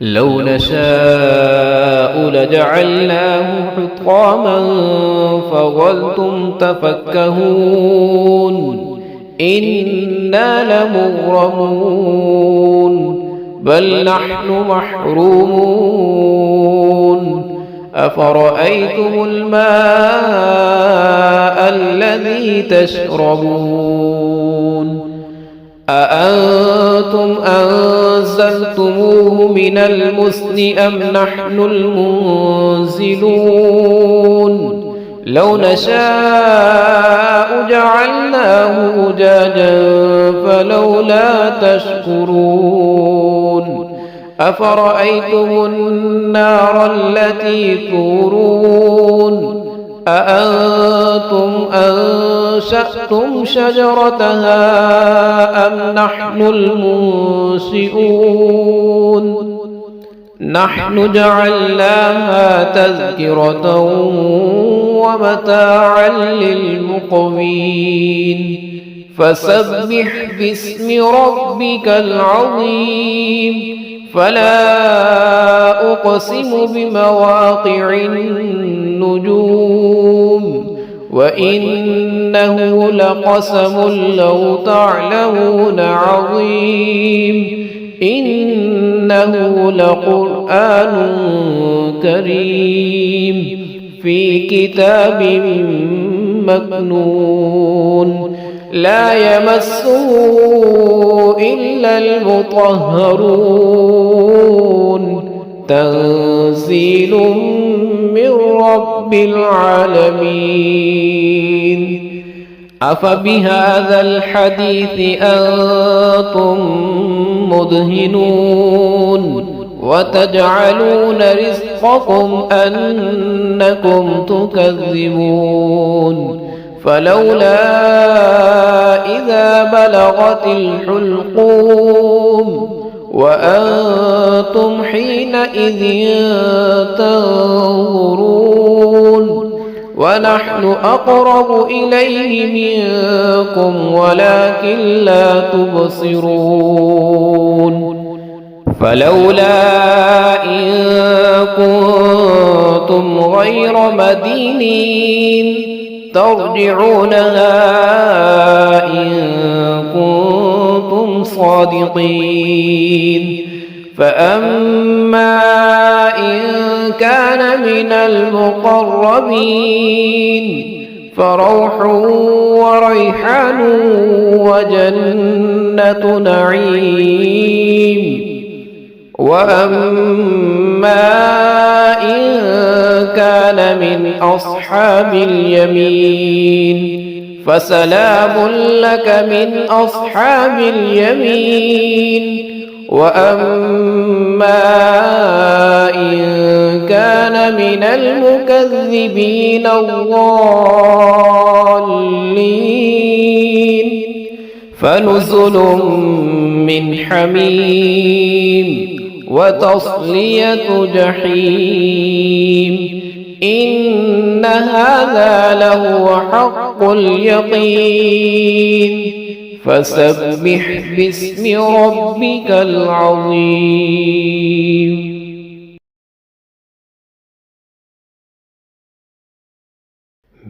لو نشاء لجعلناه حطاما فظلتم تفكهون إنا لمغرمون بل نحن محرومون أفرأيتم الماء الذي تشربون أأنتم أنزلتموه من المزن أم نحن المنزلون لو نشاء جعلناه أجاجا فلولا تشكرون أفرأيتم النار التي تورون أأنتم أنشأتم شجرتها أم نحن المنشئون نحن جعلناها تذكرة ومتاعا للمقوين فسبح باسم ربك العظيم فلا أقسم بمواقع النجوم وإنه لقسم لو تعلمون عظيم إنه لقرآن كريم في كتاب مكنون لا يمسه إلا المطهرون تنزيل من رب العالمين أفبهذا الحديث أنتم مدهنون وتجعلون رزقكم أنكم تكذبون فلولا إذا بلغت الحلقوم وأنتم حينئذ تنظرون ونحن أقرب إليه منكم ولكن لا تبصرون فلولا إن كنتم غير مدينين ترجعونها إن كنتم صادقين فأما إن كان من المقربين فروح وريحان وجنة نعيم وأما إن كان من أصحاب اليمين فسلام لك من أصحاب اليمين وأما إن كان من المكذبين الضالين فنزل من حميم وتصلية جحيم إن هذا لهو حق اليقين فسبح باسم ربك العظيم.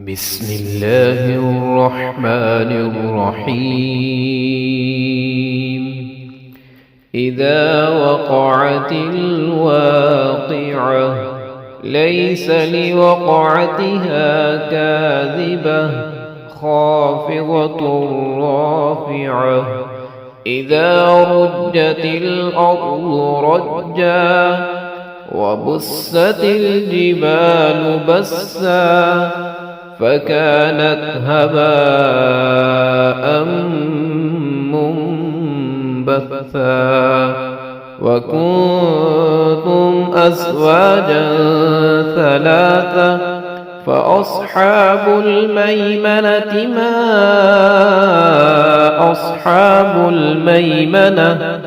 بسم الله الرحمن الرحيم. إذا وقعت الواقعة ليس لوقعتها كاذبة خافضة رافعة إذا رجت الأرض رجا وبست الجبال بسا فكانت هباء منبثا وكنتم أزواجا ثلاثة فأصحاب الميمنة ما أصحاب الميمنة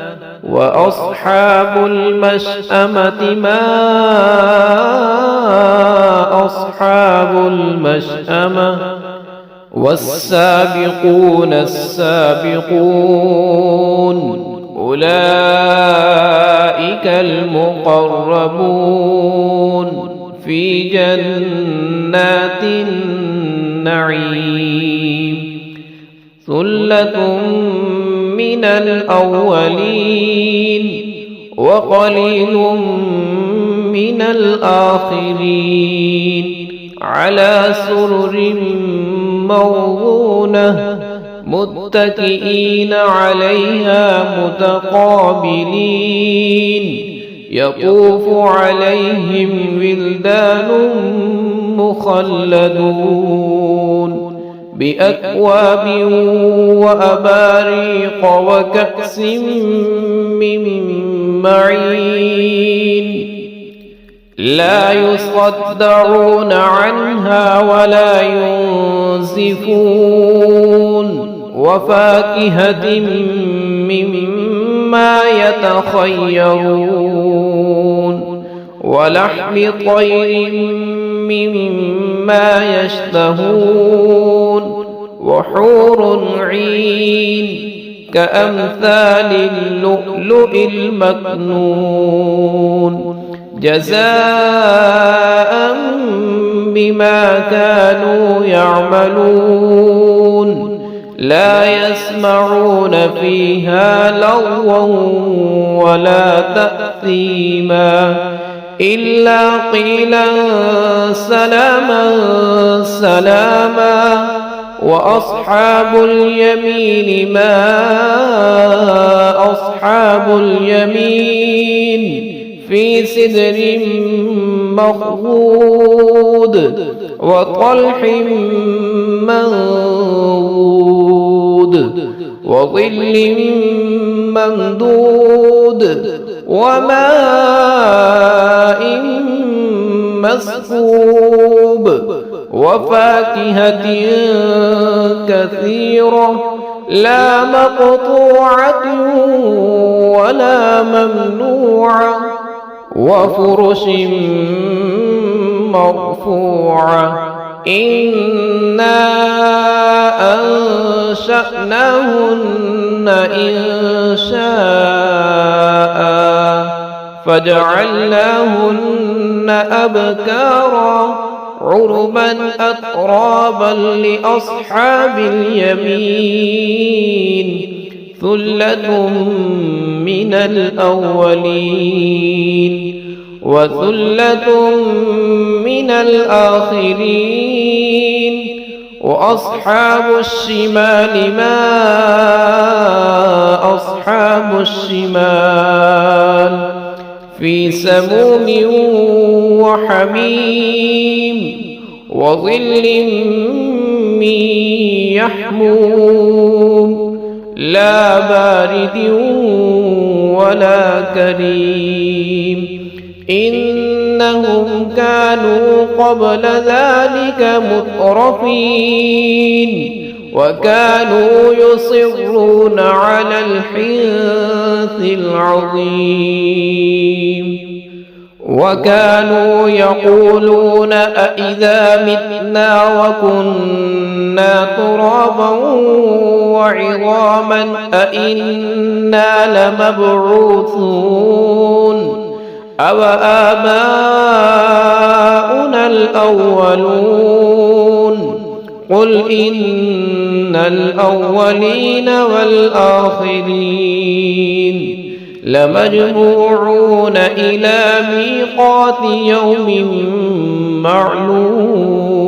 وأصحاب المشأمة ما أصحاب المشأمة والسابقون السابقون أولئك المقربون في جنات النعيم ثلة من الأولين وقليل من الآخرين على سرر موضونة متكئين عليها متقابلين يطوف عليهم ولدان مخلدون بأكواب وأباريق وكأس من معين لا يصدعون عنها ولا ينزفون وفاكهة مما يتخيرون ولحم طير مما يشتهون وحور عين كأمثال اللؤلؤ المكنون جزاء بما كانوا يعملون لا يسمعون فيها لغوا ولا تأثيما إلا قيلا سلاما سلاما وأصحاب اليمين ما أصحاب اليمين في سدر مخضود وطلح منضود وظل ممدود وماء مسكوب وفاكهة كثيرة لا مقطوعة ولا ممنوعة وفرش مرفوعة إنا أنشأناهن إنشاء فجعلناهن أبكارا عربا أترابا لأصحاب اليمين ثلة من الأولين وثلة من الآخرين وأصحاب الشمال ما أصحاب الشمال في سموم وحميم وظل من يحموم لا بارد ولا كريم إنهم كانوا قبل ذلك مترفين وكانوا يصرون على الحنث العظيم وكانوا يقولون أإذا متنا وكنا ترابا وعظاما أإنا لمبعوثون أو آباؤنا الأولون قل إن الأولين والآخرين لمجموعون إلى ميقات يوم معلوم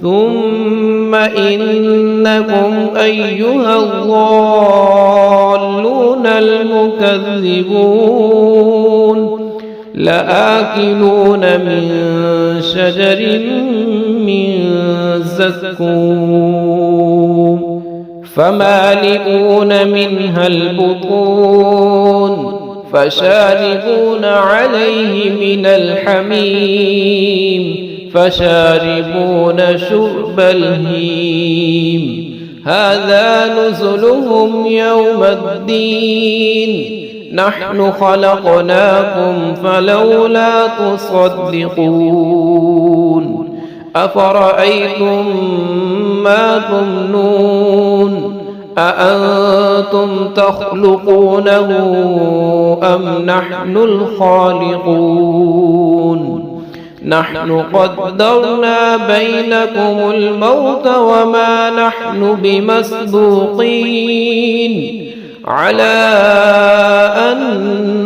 ثم إنكم أيها الضالون المكذبون لآكلون من شجر من زقوم فمالئون منها البطون فشاربون عليه من الحميم فشاربون شرب الهيم هذا نزلهم يوم الدين نحن خلقناكم فلولا تصدقون أفرأيتم ما تمنون أأنتم تخلقونه أم نحن الخالقون نحن قدرنا بينكم الموت وما نحن بمسبوقين على أن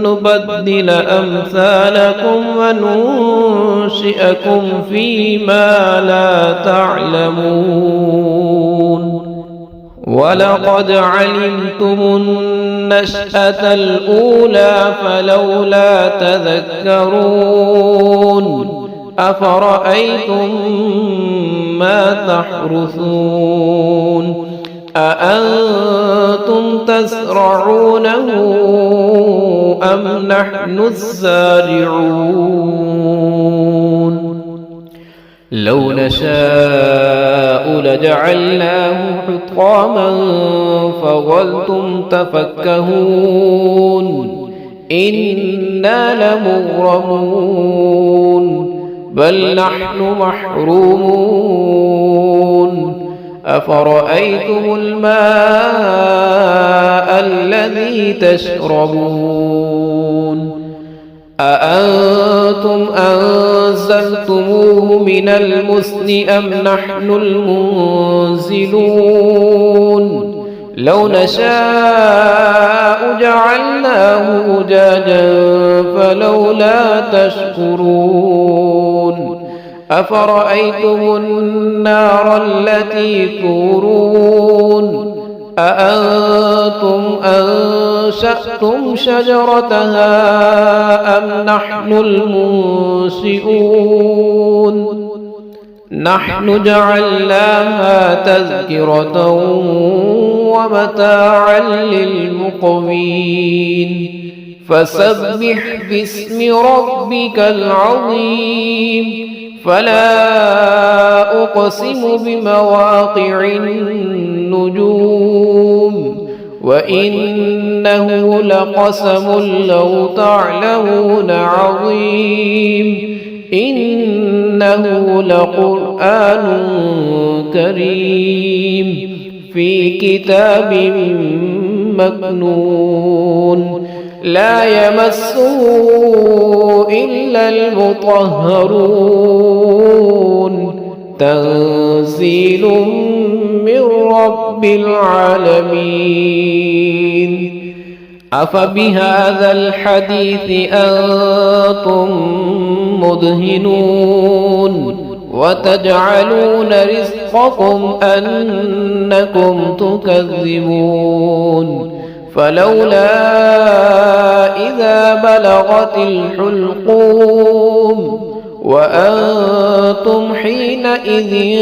نبدل أمثالكم وننشئكم فيما لا تعلمون ولقد علمتم النشأة الأولى فلولا تذكرون أفرأيتم ما تحرثون أأنتم تزرعونه أم نحن الزارعون لو نشاء لجعلناه حطاما فظلتم تفكهون إنا لمغرمون بل نحن محرومون أفرأيتم الماء الذي تشربون أأنتم أنزلتموه من المزن أم نحن المنزلون لو نشاء جعلناه أجاجا فلولا تشكرون أفرأيتم النار التي تورون أأنتم أنشأتم شجرتها أم نحن المنشئون نحن جعلناها تذكرة ومتاعا للمقوين فسبح باسم ربك العظيم فلا أقسم بمواقع النجوم وإنه لقسم لو تعلمون عظيم إنه لقرآن كريم في كتاب مكنون لا يمسه إلا المطهرون تنزيل من رب العالمين أفبهذا الحديث أنتم مدهنون وتجعلون رزقكم أنكم تكذبون فلولا إذا بلغت الحلقوم وأنتم حينئذ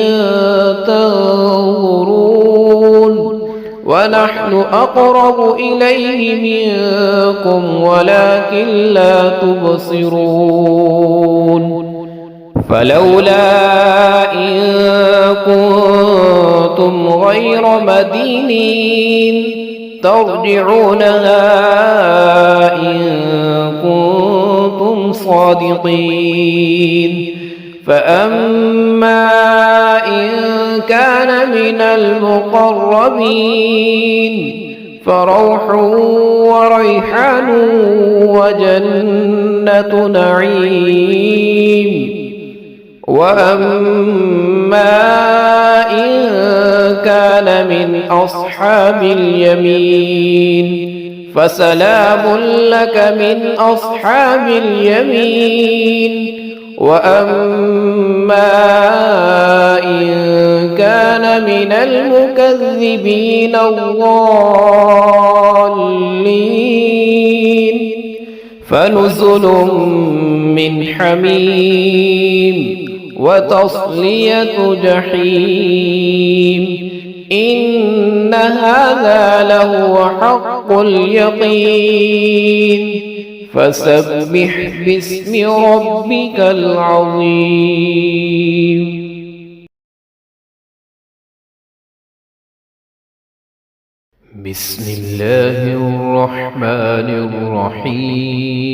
تنظرون ونحن أقرب إليه منكم ولكن لا تبصرون فلولا إن كنتم غير مدينين ترجعونها إن كنتم صادقين. فأما إن كان من المقربين فروح وريحان وجنة نعيم. وأما إن كان من أصحاب اليمين فسلام لك من أصحاب اليمين. وأما إن كان من المكذبين الضالين فنزل من حميم وتصلية جحيم. إن هذا لهو حق اليقين. فسبح باسم ربك العظيم. بسم الله الرحمن الرحيم.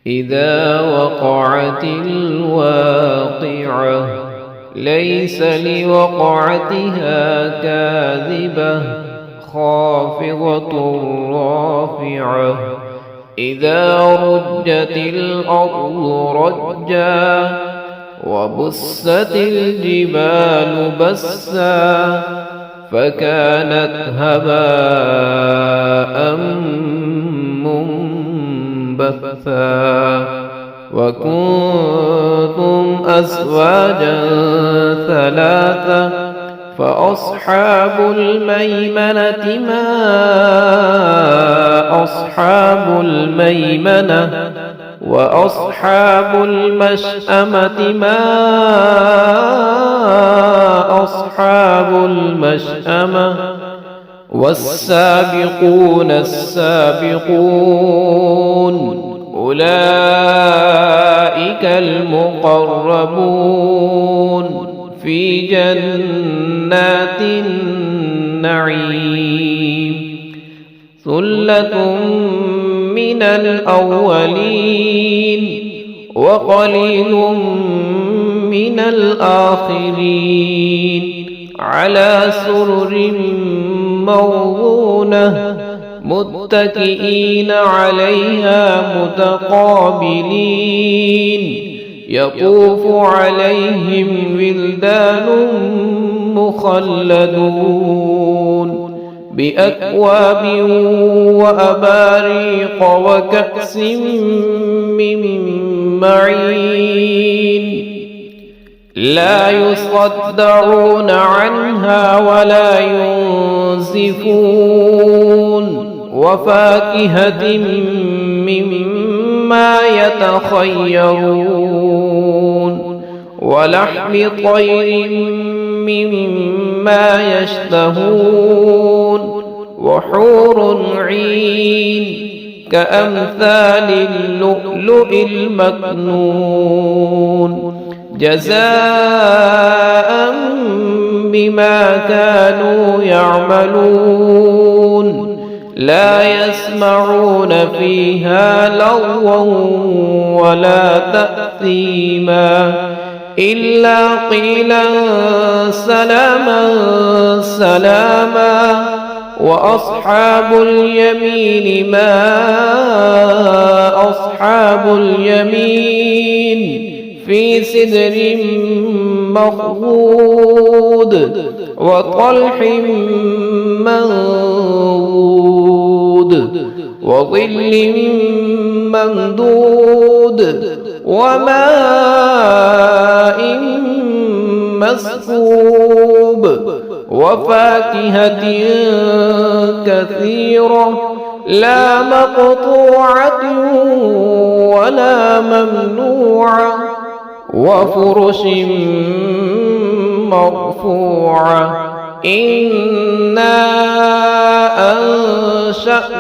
إذا وقعت الواقعة ليس لوقعتها كاذبة خافضة رافعة. إذا رجت الأرض رجا وبست الجبال بسا فكانت هباء منبثا. وكنتم أزواجا ثلاثة فأصحاب الميمنة ما أصحاب الميمنة. وأصحاب المشأمة ما أصحاب المشأمة. والسابقون السابقون أولئك المقربون في جنات النعيم. ثلة من الأولين وقليل من الآخرين. على سرر موضونة متكئين عليها متقابلين. يطوف عليهم ولدان مخلدون بأكواب وأباريق وكأس من معين. لا يصدعون عنها ولا ينزفون. وفاكهة مما يتخيرون. ولحم طير مما يشتهون. وحور عين كأمثال اللؤلؤ المكنون جزاء بما كانوا يعملون. لا يسمعون فيها لغوا ولا تأثيما إلا قيلا سلاما سلاما. وأصحاب اليمين ما أصحاب اليمين في سدر مخضود وطلح منضود وظل ممدود وماء مسكوب وفاكهة كثيرة لا مقطوعة ولا ممنوعة وفرش مرفوعة. إنا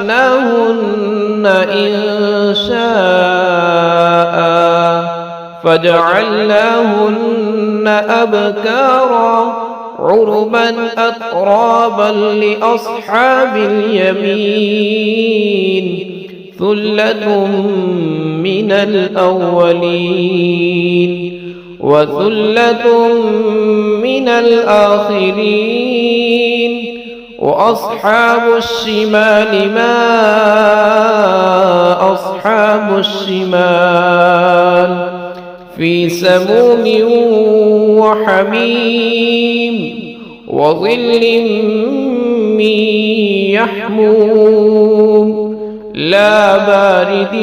أنشأناهن إنشاء فجعلناهن أبكارا عربا أترابا لأصحاب اليمين. ثلة من الأولين وثلة من الآخرين وأصحاب الشمال ما أصحاب الشمال في سموم وحميم وظل من يحموم لا بارد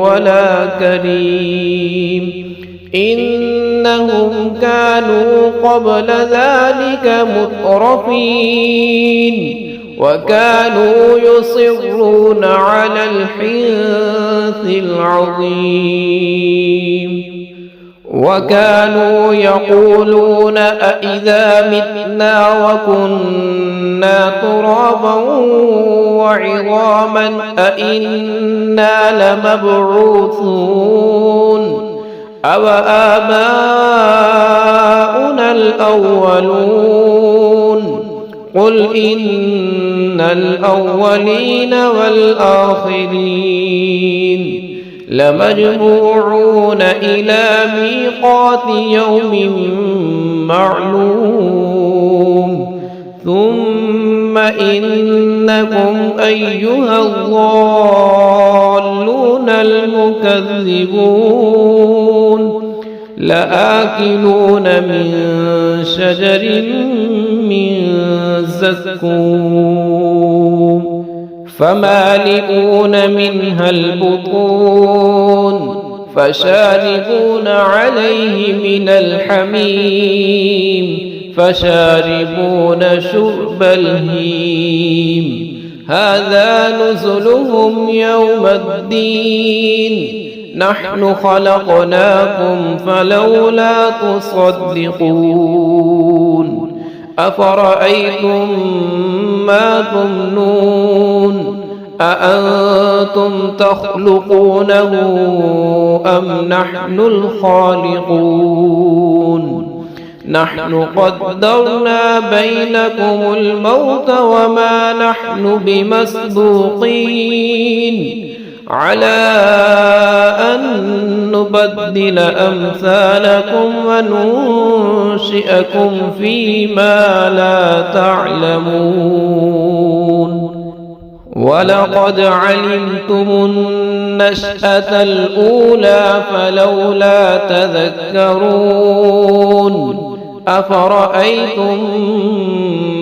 ولا كريم إنهم كانوا قبل ذلك مترفين وكانوا يصرون على الحنث العظيم وكانوا يقولون أإذا متنا وكنا ترابا وعظاما أإنا لمبعوثون أو آباؤنا الأولون قل إن الأولين والآخرين لمجموعون إلى ميقات يوم معلوم ثم إنكم أيها الضالون المكذبون لآكلون من شجر من زقوم فمالئون منها البطون فشاربون عليه من الحميم فشاربون شرب الهيم هذا نزلهم يوم الدين نحن خلقناكم فلولا تصدقون أفرأيتم ما تمنون أأنتم تخلقونه أم نحن الخالقون نحن قدرنا بينكم الموت وما نحن بمسبوقين على أن نبدل أمثالكم وننشئكم فيما لا تعلمون ولقد علمتم النشأة الأولى فلولا تذكرون أفرأيتم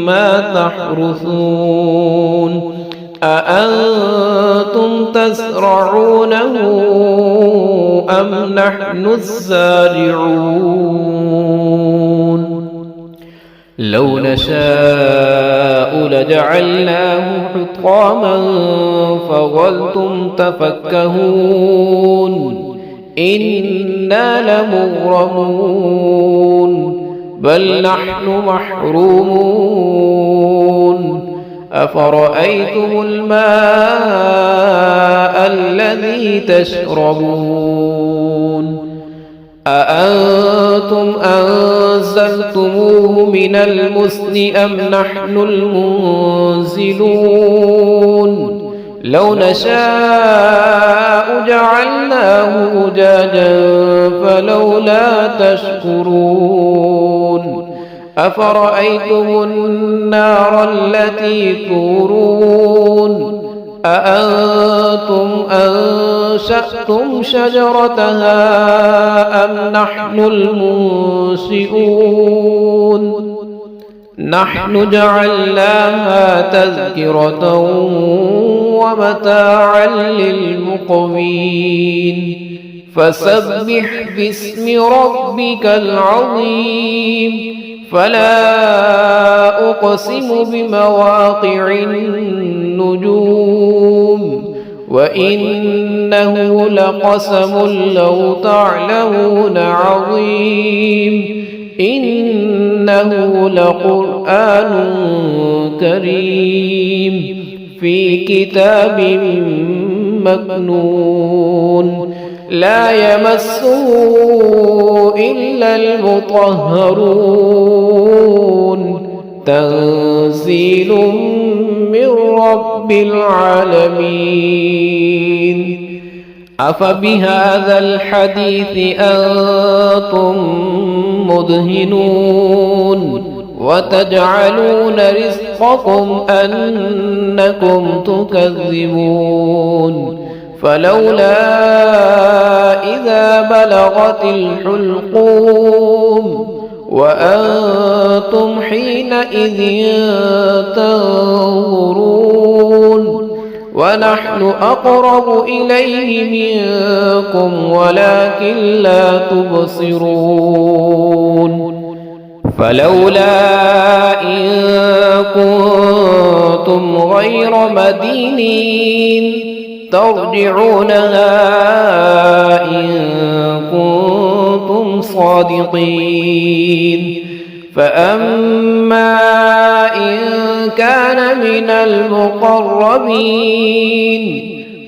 ما تحرثون أأنتم تزرعونه أم نحن الزارعون لو نشاء لجعلناه حطاما فظلتم تفكهون إنا لمغرمون بل نحن محرومون أفرأيتم الماء الذي تشربون أأنتم أنزلتموه من المزن أم نحن المنزلون لو نشاء جعلناه أجاجا فلولا تشكرون أفرأيتم النار التي تورون أأنتم أنشأتم شجرتها أم نحن المنشئون نحن جعلناها تذكرة ومتاعا للمقوين فسبح باسم ربك العظيم فلا أقسم بمواقع النجوم وإنه لقسم لو تعلمون عظيم إنه لقرآن كريم في كتاب مكنون لا يمسه إلا المطهرون تنزيل من رب العالمين. أفبهذا الحديث أنتم مدهنون وتجعلون رزقكم أنكم تكذبون. فلولا إذا بلغت الحلقوم وأنتم حينئذ تنظرون ونحن أقرب إليه منكم ولكن لا تبصرون. فلولا إن كنتم غير مدينين ترجعونها إن كنتم صادقين. فأما إن كان من المقربين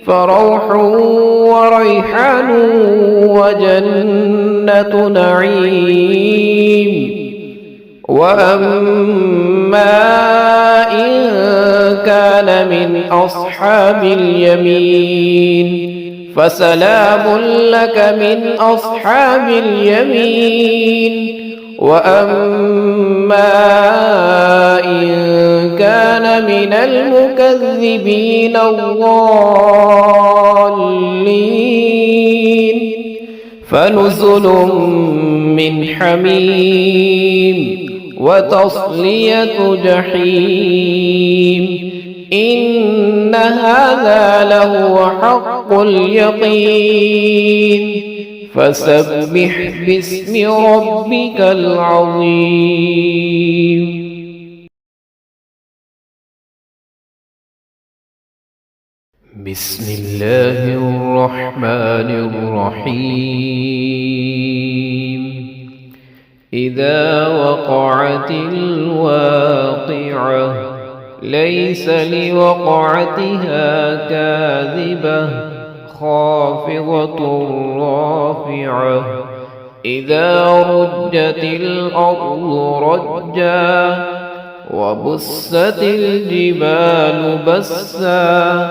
فروح وريحان وجنة نعيم. وأما إن كان من أصحاب اليمين فسلام لك من أصحاب اليمين. وأما إن كان من المكذبين الضالين فنزل من حميم وتصلية جحيم. إن هذا لهو حق اليقين. فسبح باسم ربك العظيم. بسم الله الرحمن الرحيم. إذا وقعت الواقعة ليس لوقعتها كاذبة خافضة رافعة. إذا رجت الأرض رجا وبست الجبال بسا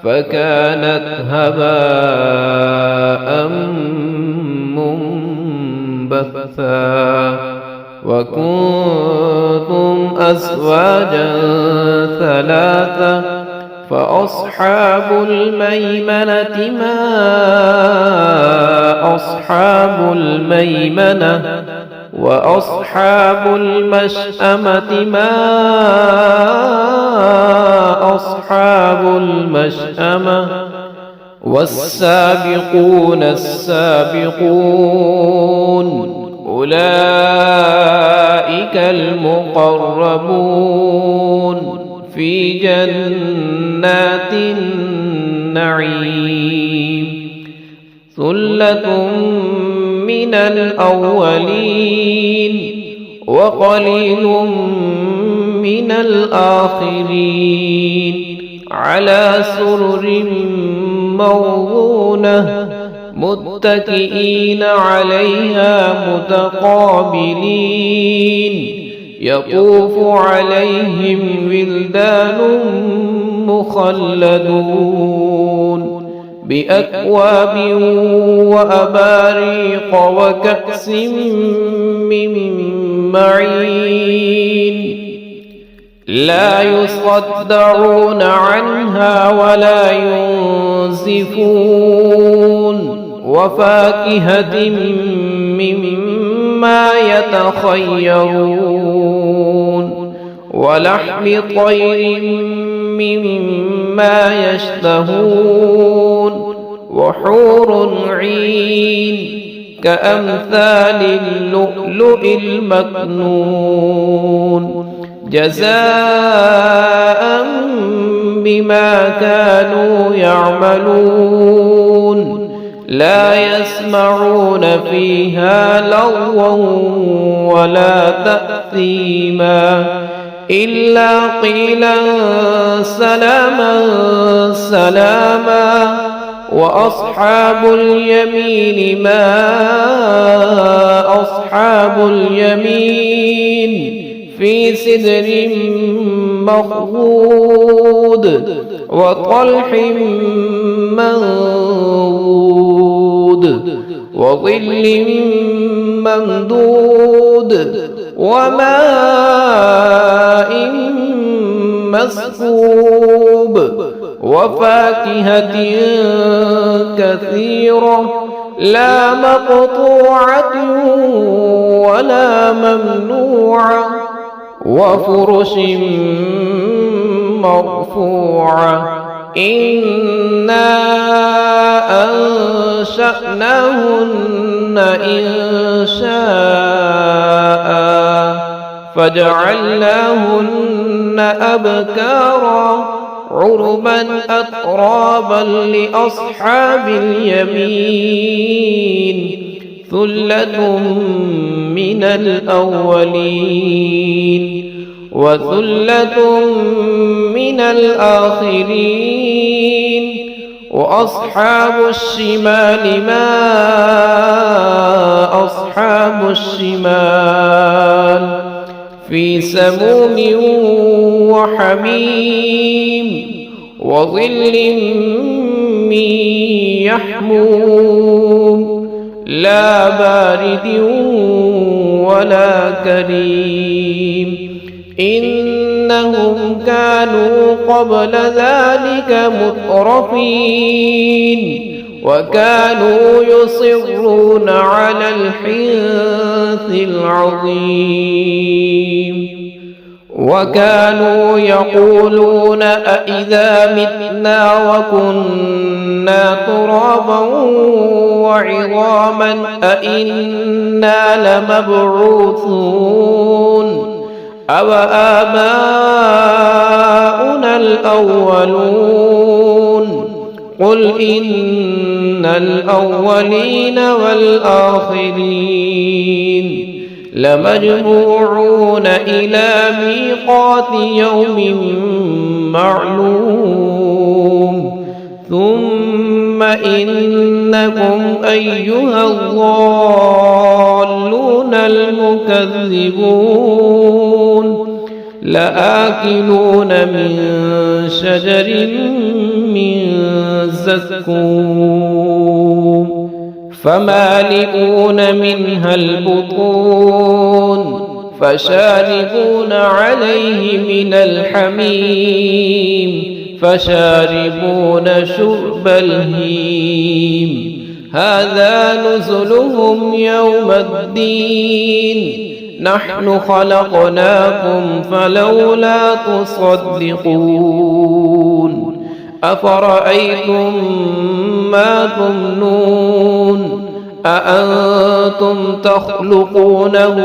فكانت هباء منبثا. وكنتم أزواجا ثلاثة فأصحاب الميمنة ما أصحاب الميمنة وأصحاب المشأمة ما أصحاب المشأمة. والسابقون السابقون أولئك المقربون في جنات النعيم. ثلة من الأولين وقليل من الآخرين على سرر موضونة متكئين عليها متقابلين. يطوف عليهم ولدان مخلدون بأكواب وأباريق وكأس من معين لا يصدعون عنها ولا ينزفون. وفاكهة مما يتخيرون ولحم طير مما يشتهون. وحور عين كأمثال اللؤلؤ المكنون جزاء بما كانوا يعملون. لا يسمعون فيها لغوا ولا تأثيما إلا قيلا سلاما سلاما. وأصحاب اليمين ما أصحاب اليمين في سدر مخضود وطلح منضود وظل ممدود وماء مسكوب وفاكهة كثيرة لا مقطوعة ولا ممنوعة وفرش مرفوعة إنا أنشأناهن إنشاء فجعلناهن أبكارا عربا أترابا لأصحاب اليمين ثلة من الأولين وثلة من الآخرين وأصحاب الشمال ما أصحاب الشمال في سموم وحميم وظل من يحموم لا بارد ولا كريم إنهم كانوا قبل ذلك مترفين وكانوا يصرون على الحنث العظيم وكانوا يقولون أإذا متنا وكنا ترابا وعظاما أإنا لمبعوثون أو آباؤنا الأولون قل إن الأولين والآخرين لمجموعون إلى ميقات يوم معلوم ثم إنكم أيها الضالون المكذبون لآكلون من شجر من زقوم فمالئون منها البطون فشاربون عليه من الحميم فشاربون شرب الهيم هذا نزلهم يوم الدين نحن خلقناكم فلولا تصدقون أفرأيتم ما تمنون أأنتم تخلقونه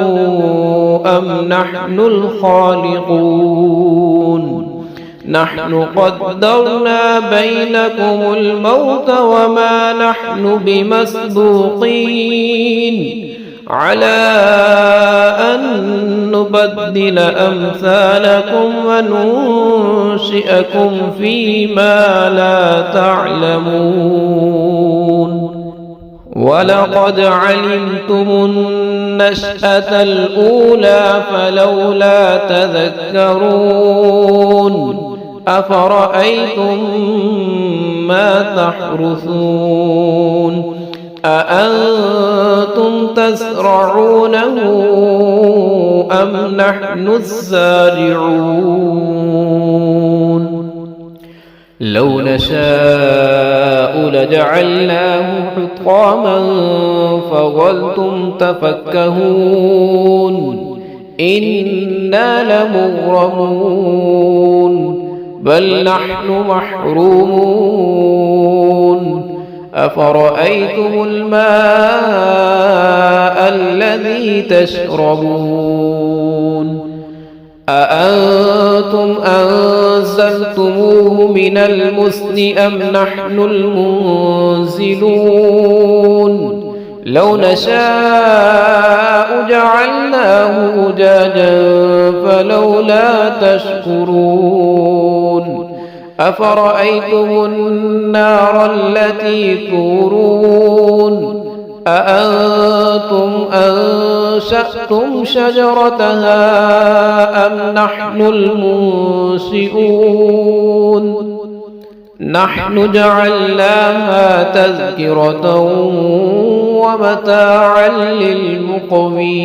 أم نحن الخالقون نحن قدرنا بينكم الموت وما نحن بمسبوقين على أن نبدل أمثالكم وننشئكم فيما لا تعلمون ولقد علمتم النشأة الأولى فلولا تذكرون أفرأيتم ما تحرثون أأنتم تزرعونه أم نحن الزارعون لو نشاء لجعلناه حطاما فظلتم تفكهون إنا لمغرمون بل نحن محرومون أفرأيتم الماء الذي تشربون أأنتم أنزلتموه من المزن أم نحن المنزلون لو نشاء جعلناه أجاجا فلولا تشكرون أفرأيتم النار التي تورون أأنتم أنشأتم شجرتها أم نحن المنشئون نحن جعلناها تذكرة ومتاعا للمقوين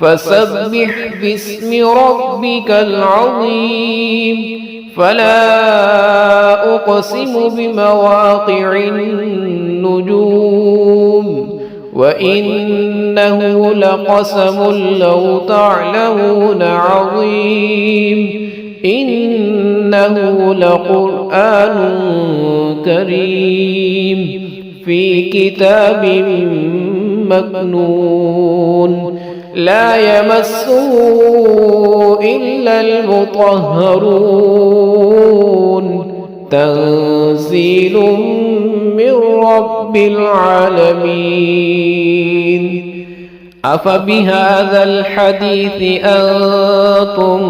فسبح باسم ربك العظيم فلا أقسم بمواقع النجوم وإنه لقسم لو تعلمون عظيم إنه لقرآن كريم في كتاب مكنون لا يمسه إلا المطهرون تنزيل من رب العالمين أفبهذا الحديث أنتم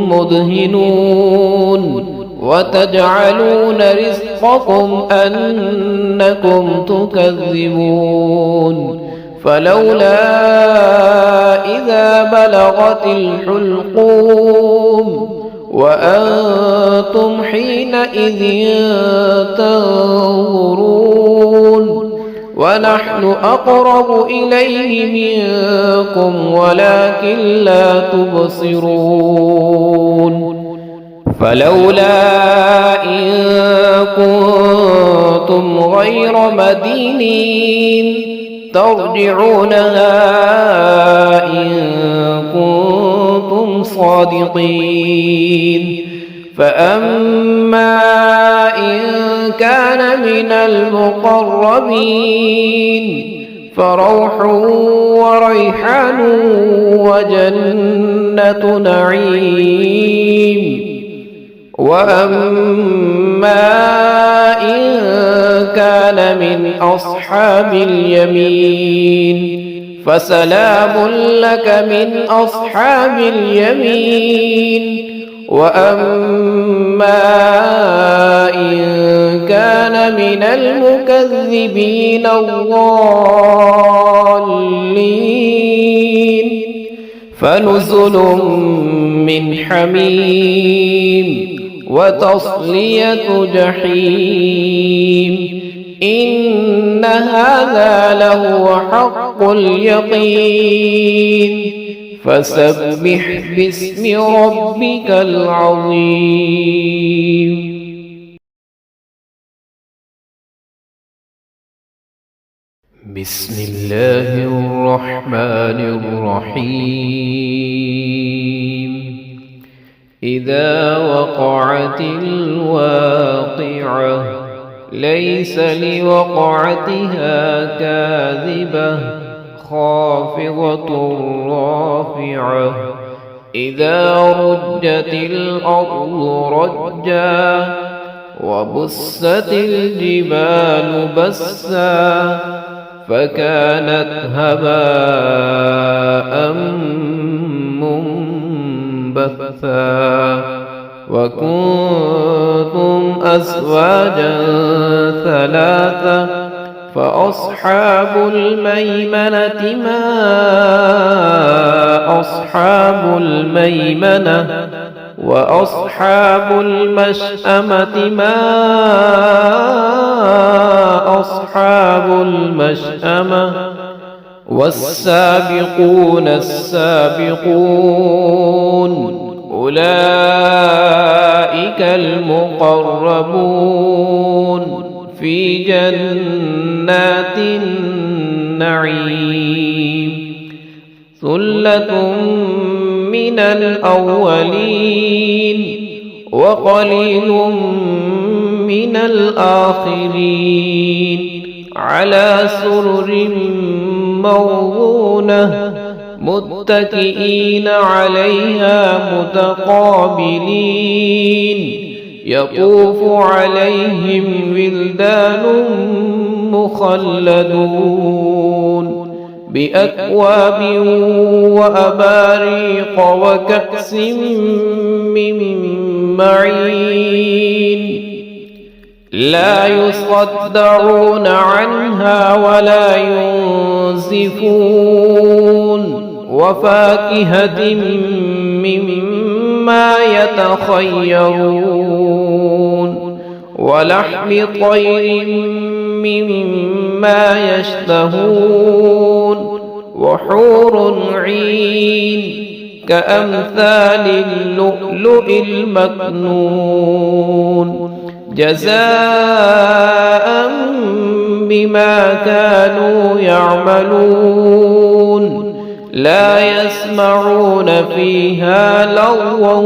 مدهنون وتجعلون رزقكم أنكم تكذبون فلولا إذا بلغت الحلقوم وأنتم حينئذ تنظرون ونحن أقرب إليه منكم ولكن لا تبصرون فلولا إن كنتم غير مدينين ترجعونها إن كنتم صادقين فأما إن كان من المقربين فروح وريحان وجنة نعيم وأما إن كان من أصحاب اليمين فسلام لك من أصحاب اليمين وأما إن كان من المكذبين الضالين فنزل من حميم وتصلية جحيم إن هذا لهو حق اليقين فسبح باسم ربك العظيم بسم الله الرحمن الرحيم إذا وقعت الواقعة ليس لوقعتها كاذبة خافضة رافعة إذا رجت الأرض رجا وبست الجبال بسا فكانت هباء منبثا وكنتم أزواجا ثلاثة فأصحاب الميمنة ما أصحاب الميمنة وأصحاب المشأمة ما أصحاب المشأمة والسابقون السابقون أولئك المقربون في جنات النعيم ثلة من الأولين وقليل من الآخرين على سرر موضونة متكئين عليها متقابلين يطوف عليهم ولدان مخلدون بأكواب وأباريق وكأس من معين لا يصدعون عنها ولا ينزفون وفاكهة مما يتخيرون ولحم طير مما يشتهون وحور عين كأمثال اللؤلؤ المكنون جزاء بما كانوا يعملون لا يسمعون فيها لغوا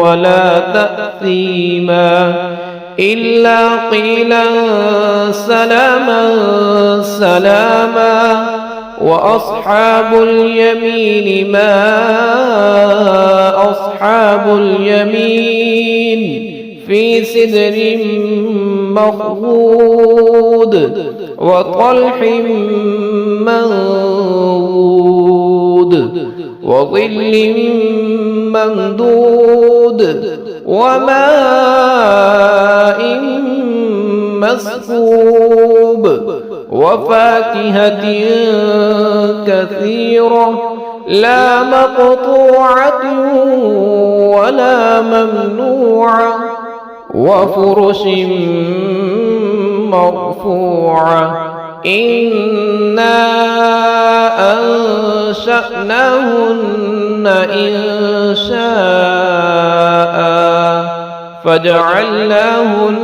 ولا تأثيما إلا قيلا سلاما سلاما وأصحاب اليمين ما أصحاب اليمين في سدر مخضود وطلح منضود وظل ممدود وماء مسكوب وفاكهة كثيرة لا مقطوعة ولا ممنوعة وفرش مرفوعة إنا أنشأناهن إنشاء فجعلناهن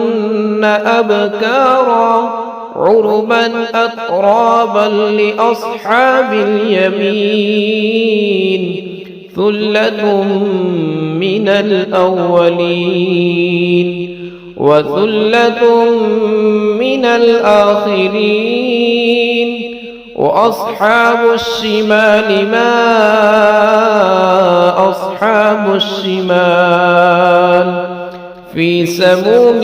أبكارا عربا أترابا لأصحاب اليمين ثلة من الأولين وثلة من الآخرين وأصحاب الشمال ما أصحاب الشمال في سموم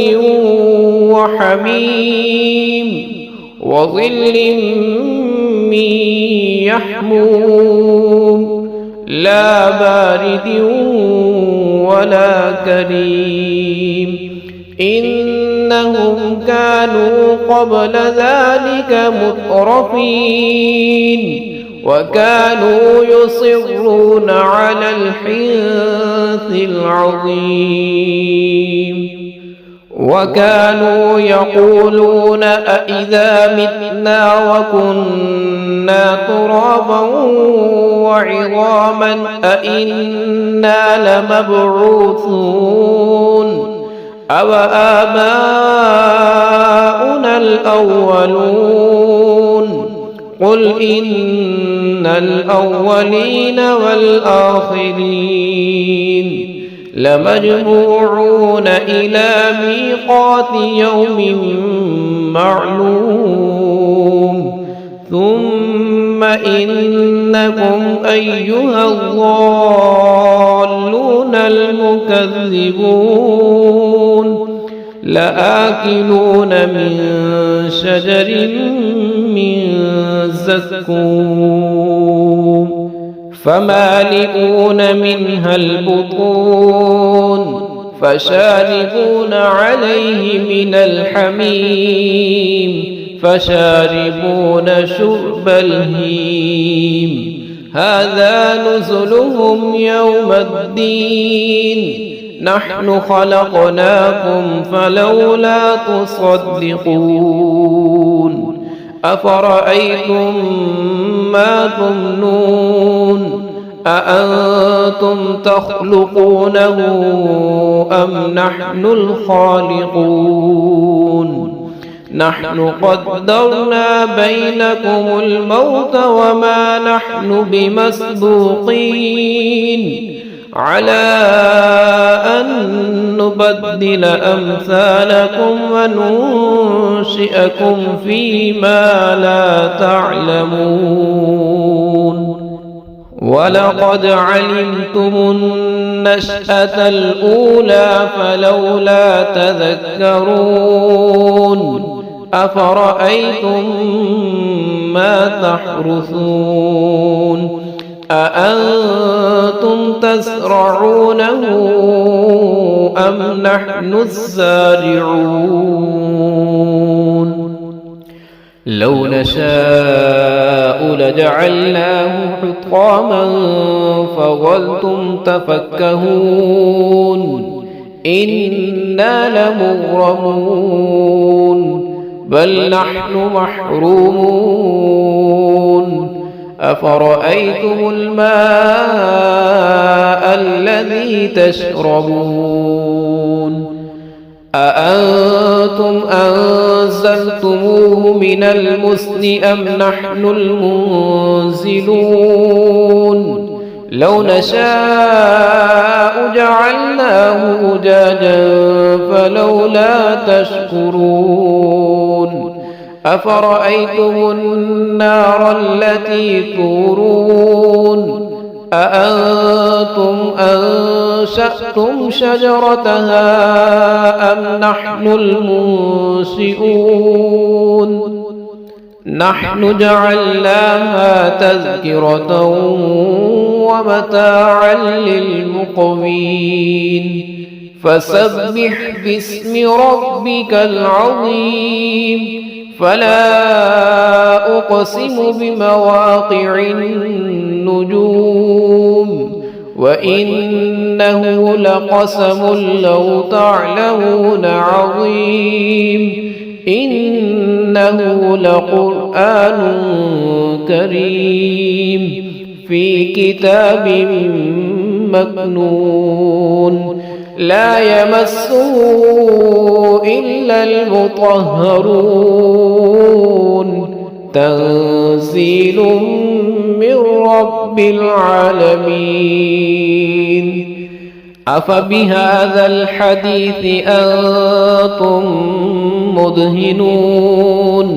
وحميم وظل من يحموم لا بارد ولا كريم إنهم كانوا قبل ذلك مترفين وكانوا يصرون على الحنث العظيم وكانوا يقولون أإذا متنا وكنا ترابا وعظاما أإنا لمبعوثون أو آباؤنا الأولون قل إن الأولين والآخرين لمجموعون إلى ميقات يوم معلوم ثم إنكم أيها الضالون المكذبون لآكلون من شجر من زقوم فمالئون منها البطون فشاربون عليه من الحميم فشاربون شرب الهيم هذا نزلهم يوم الدين نحن خلقناكم فلولا تصدقون أفرأيتم ما تمنون أأنتم تخلقونه أم نحن الخالقون نحن قدرنا بينكم الموت وما نحن بمسبوقين على أن نبدل أمثالكم وننشئكم فيما لا تعلمون ولقد علمتم النشأة الأولى فلولا تذكرون أفرأيتم ما تحرثون أأنتم تزرعونه أم نحن الزارعون لو نشاء لجعلناه حطاما فظلتم تفكهون إنا لمغرمون بل نحن محرومون أفرأيتم الماء الذي تشربون أأنتم أنزلتموه من المزن أم نحن المنزلون لو نشاء جعلناه أجاجا فلولا تشكرون أفرأيتم النار التي تورون أأنتم أنشأتم شجرتها أم نحن المنشئون نحن جعلناها تذكرة ومتاعا للمقوين فسبح باسم ربك العظيم فلا أقسم بمواقع النجوم وإنه لقسم لو تعلمون عظيم إنه لقرآن كريم في كتاب مكنون لا يمسه إلا المطهرون تنزيل من رب العالمين أفبهذا الحديث أنتم مدهنون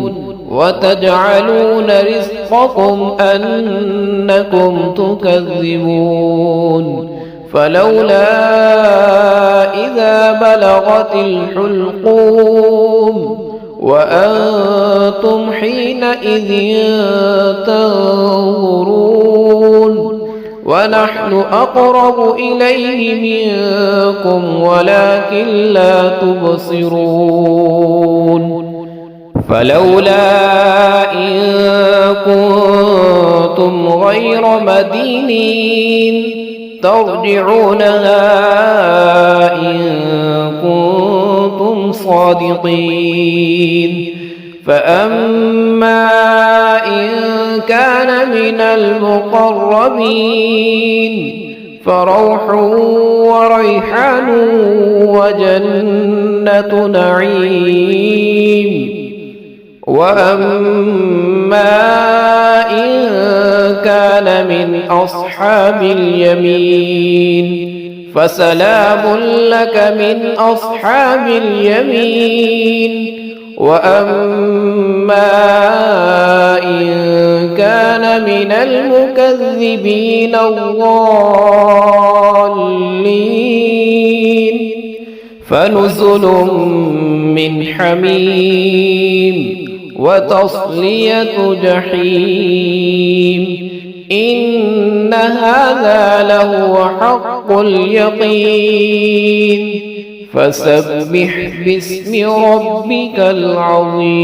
وتجعلون رزقكم أنكم تكذبون فلولا إذا بلغت الحلقوم وأنتم حينئذ تنظرون ونحن أقرب إليه منكم ولكن لا تبصرون فلولا إن كنتم غير مدينين ترجعونها إن كنتم صادقين فأما إن كان من المقربين فروح وريحان وجنة نعيم وأما إن كان من أصحاب اليمين فسلام لك من أصحاب اليمين وأما إن كان من المكذبين الضالين فنزل من حميم وتصلية جحيم إن هذا لهو حق اليقين فسبح باسم ربك العظيم